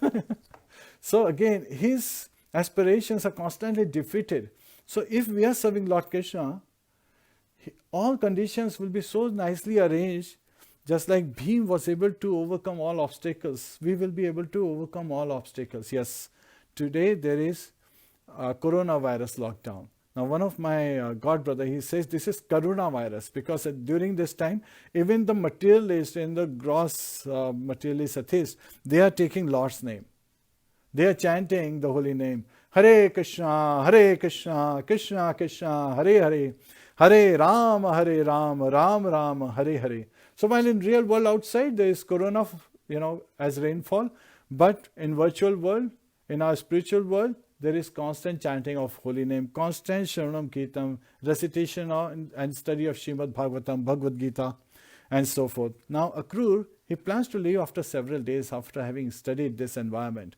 So again, his aspirations are constantly defeated. So if we are serving Lord Krishna, all conditions will be so nicely arranged. Just like Bhim was able to overcome all obstacles, we will be able to overcome all obstacles. Yes, today there is a coronavirus lockdown. Now one of my god brother, he says this is Karuna virus, because during this time, even the materialists and the gross materialist atheists, they are taking Lord's name. They are chanting the holy name. Hare Krishna, Krishna Krishna, Hare Hare, Hare Ram, Ram Ram, Hare Hare. So while in real world outside there is corona, as rainfall, but in virtual world, in our spiritual world, there is constant chanting of holy name, constant Shravanam Kirtam, recitation and study of Srimad Bhagavatam, Bhagavad Gita, and so forth. Now Akrūra, he plans to leave after several days after having studied this environment.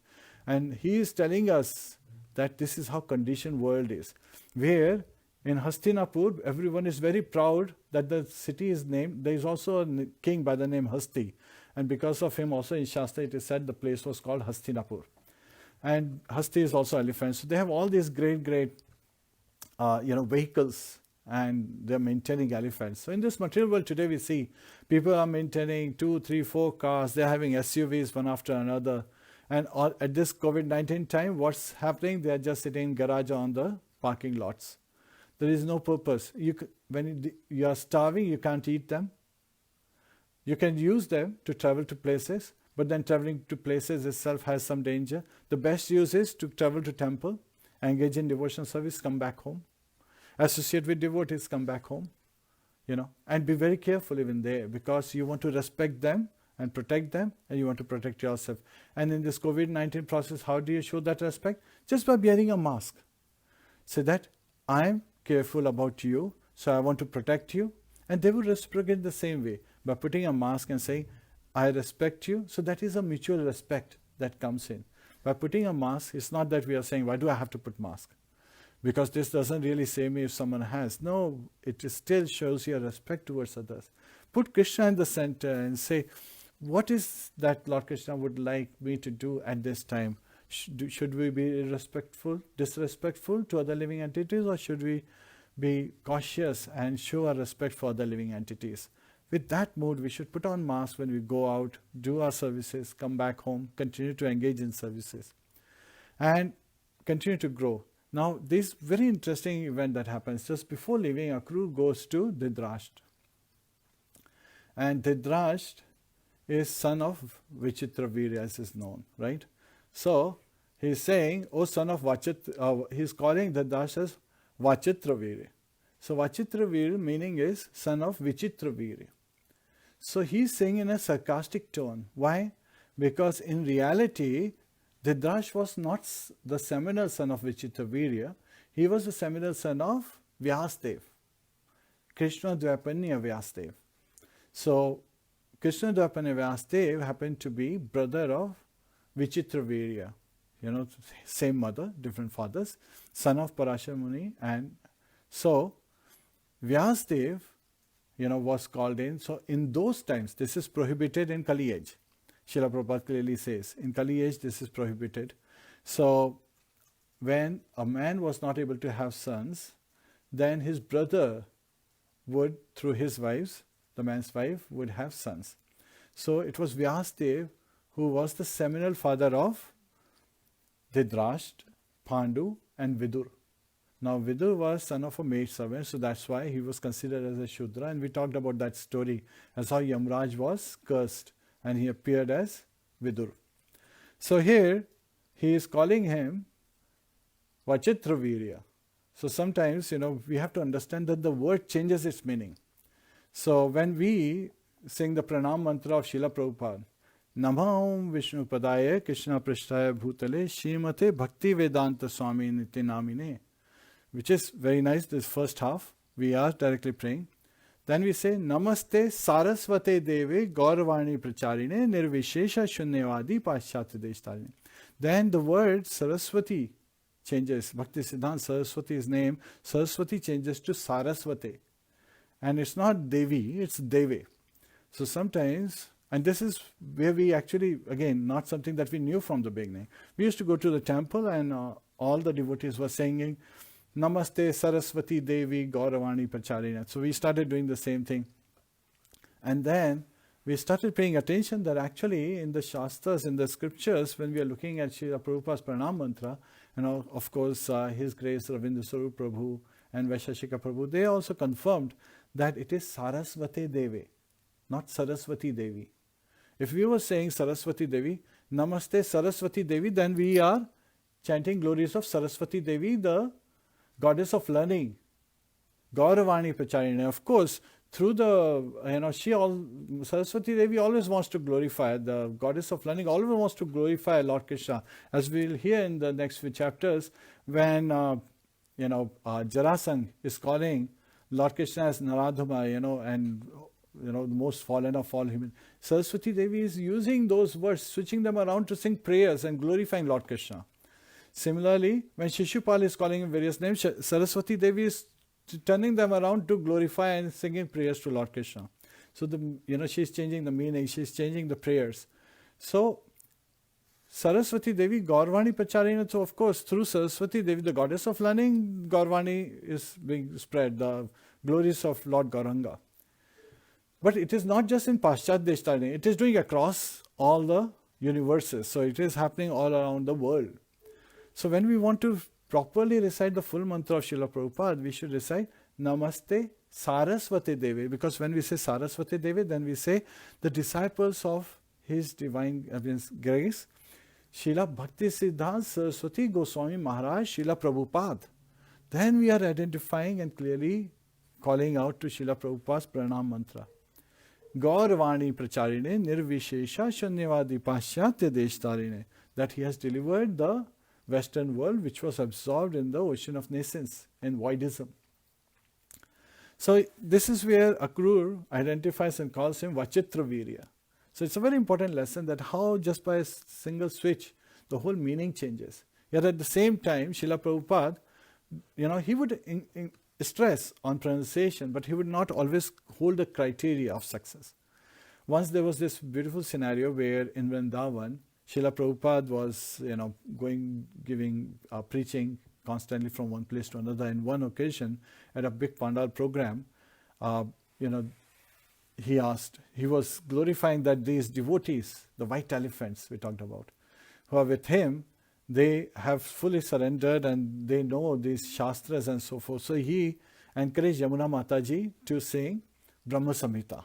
And he is telling us that this is how conditioned world is, where in Hastināpura, everyone is very proud that the city is named. There is also a king by the name Hasti. And because of him also in Shastra it is said the place was called Hastināpura. And Hasti is also elephant. So they have all these great vehicles, and they're maintaining elephants. So in this material world today we see people are maintaining 2, 3, 4 cars. They're having SUVs one after another. And at this COVID-19 time, what's happening? They're just sitting in garage on the parking lots. There is no purpose. When you are starving, you can't eat them. You can use them to travel to places, but then traveling to places itself has some danger. The best use is to travel to temple, engage in devotional service, come back home. Associate with devotees, come back home. And be very careful even there, because you want to respect them and protect them, and you want to protect yourself. And in this COVID-19 process, how do you show that respect? Just by wearing a mask. Say that, I am careful about you, so I want to protect you. And they will reciprocate the same way, by putting a mask and saying, I respect you. So that is a mutual respect that comes in. By putting a mask, it's not that we are saying, why do I have to put mask? Because this doesn't really say me if someone has. No, it still shows your respect towards others. Put Krishna in the center and say, what is that Lord Krishna would like me to do at this time? Should we be disrespectful to other living entities, or should we be cautious and show our respect for other living entities? With that mood, we should put on masks when we go out, do our services, come back home, continue to engage in services, and continue to grow. Now, this very interesting event that happens just before leaving, Akrūra goes to Dhritarashtra. And Dhritarashtra is son of Vichitravirya, as is known, right? So, he's saying, oh son of he's calling Dhritarashtra as Vachitravirya. So, Vachitravirya meaning is son of Vichitravirya. So, he's saying in a sarcastic tone. Why? Because in reality, Dhritarashtra was not the seminal son of Vichitravirya. He was the seminal son of Vyasadeva, Krishna Dvaipanya Vyasadeva. So, Krishna Dvaipanya Vyasadeva happened to be brother of Vichitravirya. Same mother, different fathers, son of Parashar Muni. And so, Vyasadeva, was called in. So, in those times, this is prohibited in Kali age. Srila Prabhupada clearly says, in Kali age, this is prohibited. So, when a man was not able to have sons, then his brother would, through his wives, the man's wife, would have sons. So it was Vyasdev who was the seminal father of Dhritarashtra, Pandu and Vidur. Now Vidur was son of a maidservant, so that's why he was considered as a Shudra, and we talked about that story as how Yamraj was cursed and he appeared as Vidur. So here he is calling him Vachitravirya. So sometimes, we have to understand that the word changes its meaning. So when we sing the pranam mantra of Srila Prabhupada, Namah Vishnu Padaya Krishna Prishtaya Bhutale Srimate Bhakti Vedanta Swami Niti Namine, which is very nice, this first half, we are directly praying. Then we say, Namaste Saraswate Deve Gauravani Pracharine Nirvishesha Shunyavadi Paschatya Deshtarine. Then the word Saraswati changes. Bhakti Siddhanta Saraswati's name, Saraswati changes to Saraswate. And it's not Devi, it's Deve. So sometimes, and this is where we actually, again, not something that we knew from the beginning. We used to go to the temple and all the devotees were singing, Namaste Saraswati Devi Gauravani Pracharina. So we started doing the same thing. And then we started paying attention that actually in the Shastras, in the scriptures, when we are looking at Srila Prabhupada's Pranam Mantra, of course, His Grace Ravinda Sarup Prabhu and Vaishashika Prabhu, they also confirmed that it is Saraswati Devi, not Saraswati Devi. If we were saying Saraswati Devi, Namaste Saraswati Devi, then we are chanting glories of Saraswati Devi, the goddess of learning, Gauravani Pracharina. Of course, through the, Saraswati Devi always wants to glorify, the goddess of learning always wants to glorify Lord Krishna. As we'll hear in the next few chapters, when, Jarasandha is calling Lord Krishna as Naradhama, and, the most fallen of all human. Saraswati Devi is using those words, switching them around to sing prayers and glorifying Lord Krishna. Similarly, when Shishupal is calling him various names, Saraswati Devi is turning them around to glorify and singing prayers to Lord Krishna. So she's changing the meaning, she's changing the prayers. So Saraswati Devi, Gauravani Pracharina, so of course through Saraswati Devi, the goddess of learning, Gauravani is being spread, the glories of Lord Gauranga. But it is not just in Paschat Deshtarine, it is doing across all the universes. So it is happening all around the world. So when we want to properly recite the full mantra of Srila Prabhupada, we should recite Namaste Saraswati Devi. Because when we say Saraswati Devi, then we say the disciples of His Divine Grace, Srila Bhakti Siddhanta Saraswati Goswami Maharaj, Srila Prabhupada. Then we are identifying and clearly calling out to Srila Prabhupada's Pranam Mantra. Gauravani Pracharine Nirvishesha Shunyavadi Paschatya Deshtarine. That he has delivered the Western world which was absorbed in the ocean of nascence and voidism. So this is where Akrūra identifies and calls him Vachitravirya. So it's a very important lesson that how just by a single switch the whole meaning changes. Yet at the same time, Srila Prabhupada, he would stress on pronunciation, but he would not always hold the criteria of success. Once there was this beautiful scenario where in Vrindavan, Srila Prabhupada was, preaching constantly from one place to another. In one occasion, at a big Pandal program, he was glorifying that these devotees, the white elephants we talked about, who are with him, they have fully surrendered and they know these Shastras and so forth. So he encouraged Yamuna Mataji to sing Brahma Samhita.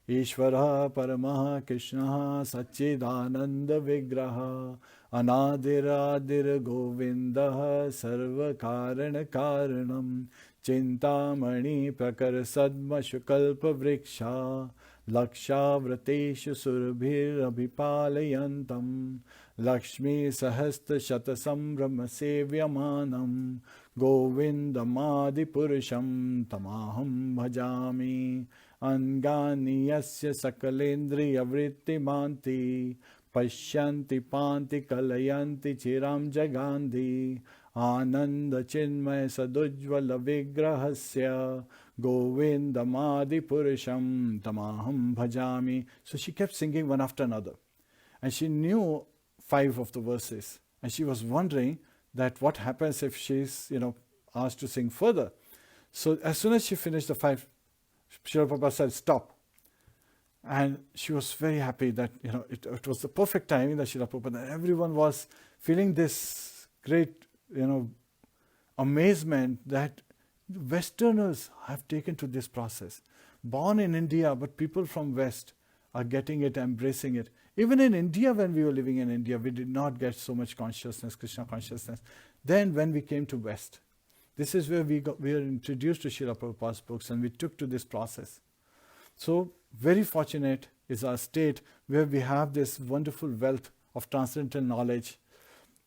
Ishvara Paramaha Krishna Satchidananda Vigraha Anadiradir Govindaha Sarva Karana Karanam Chintamani Prakar Sadma Shukalpa Vriksha Laksha Vrateshu Surabhir Abhipalayantam Lakshmi Sahasta Shatasam Brahma Sevyamanam Govindamadi Purusham Tamaham Bhajami Angani Yasya Sakalendriya Vrittimanti Pashyanti Panti Kalayanti Chiram Jagandhi Ananda Chinmaya Sadujvala Vigrahasya Govindamadi Purusham Tamaham Bhajami. So she kept singing one after another. And she knew 5 of the verses. And she was wondering that what happens if she's, asked to sing further. So as soon as she finished the 5, Srila Prabhupada said, stop. And she was very happy that, it was the perfect timing that Srila Prabhupada, everyone was feeling this great, amazement that Westerners have taken to this process. Born in India, but people from West are getting it, embracing it. Even in India, when we were living in India, we did not get so much consciousness, Krishna consciousness. Then when we came to West, this is where we were introduced to Srila Prabhupada's books, and we took to this process. So very fortunate is our state where we have this wonderful wealth of transcendental knowledge,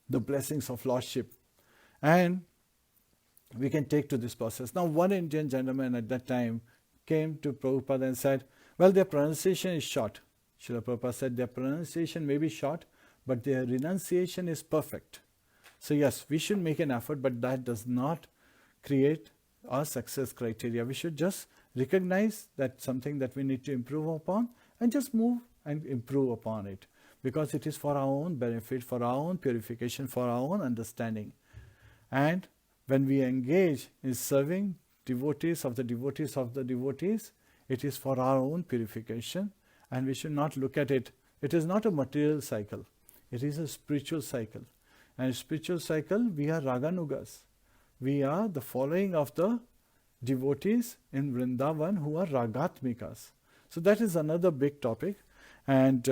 the blessings of Lordship, and we can take to this process. Now, one Indian gentleman at that time came to Prabhupada and said, well, their pronunciation is short. Srila Prabhupada said, their pronunciation may be short, but their renunciation is perfect. So yes, we should make an effort, but that does not create our success criteria. We should just recognize that something that we need to improve upon and just move and improve upon it, because it is for our own benefit, for our own purification, for our own understanding. And when we engage in serving devotees of the devotees of the devotees, it is for our own purification, and we should not look at it. It is not a material cycle. It is a spiritual cycle. And spiritual cycle, we are Raganugas. We are the following of the devotees in Vrindavan who are Ragatmikas. So that is another big topic. And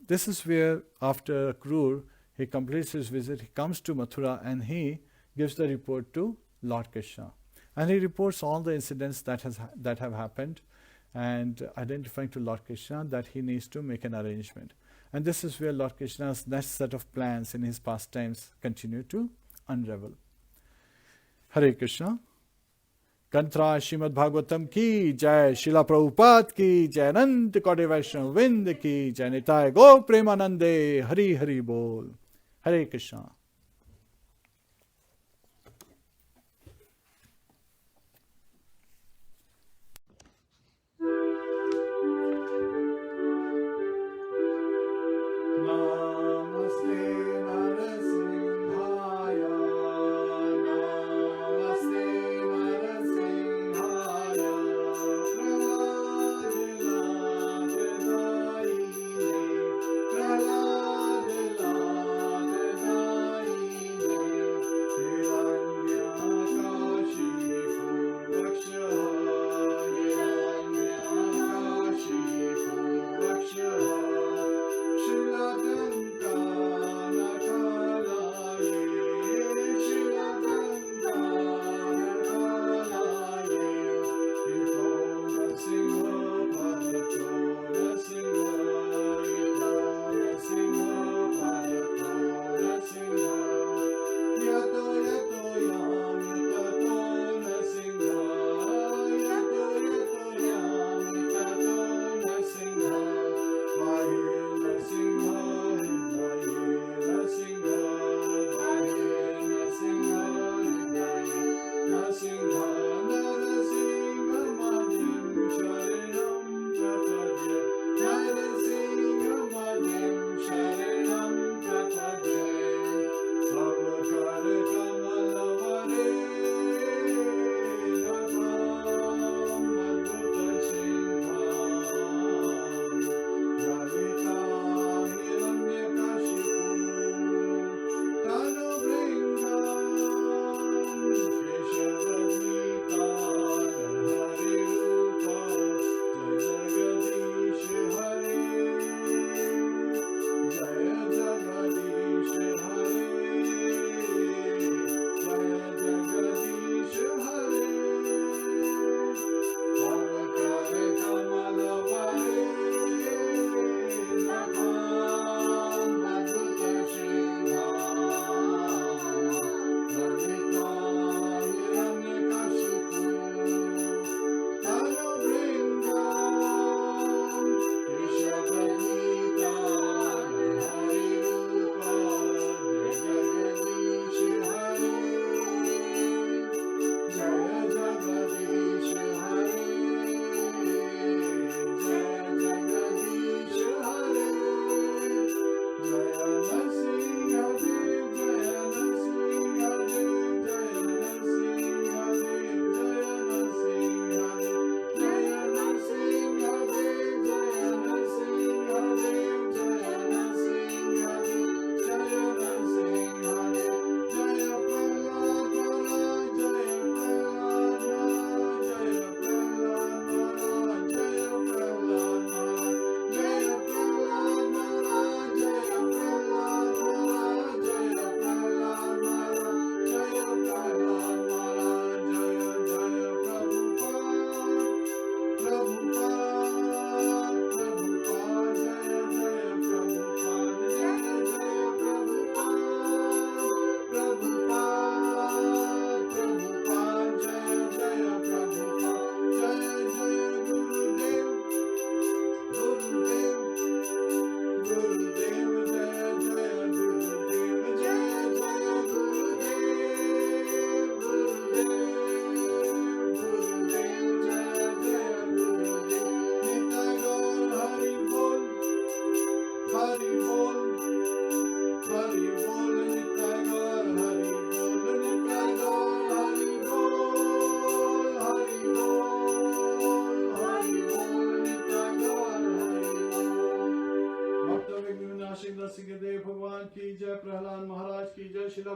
this is where after Akrūra, he completes his visit, he comes to Mathura and he gives the report to Lord Krishna. And he reports all the incidents that have happened, and identifying to Lord Krishna that he needs to make an arrangement. And this is where Lord Krishna's next set of plans in his pastimes continue to unravel. Hare Krishna. Kantra Srimad Bhagavatam ki jai, Srila Prabhupada ki jai, Anant Koti Vaishnava Vind ki jai, Nitai Go Premanande, Hari Hari Bol. Hare Krishna.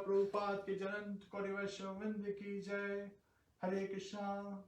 Prabhupada ki Janant Kodi Vaishnav Vrinda ki Jai. Hare Krishna.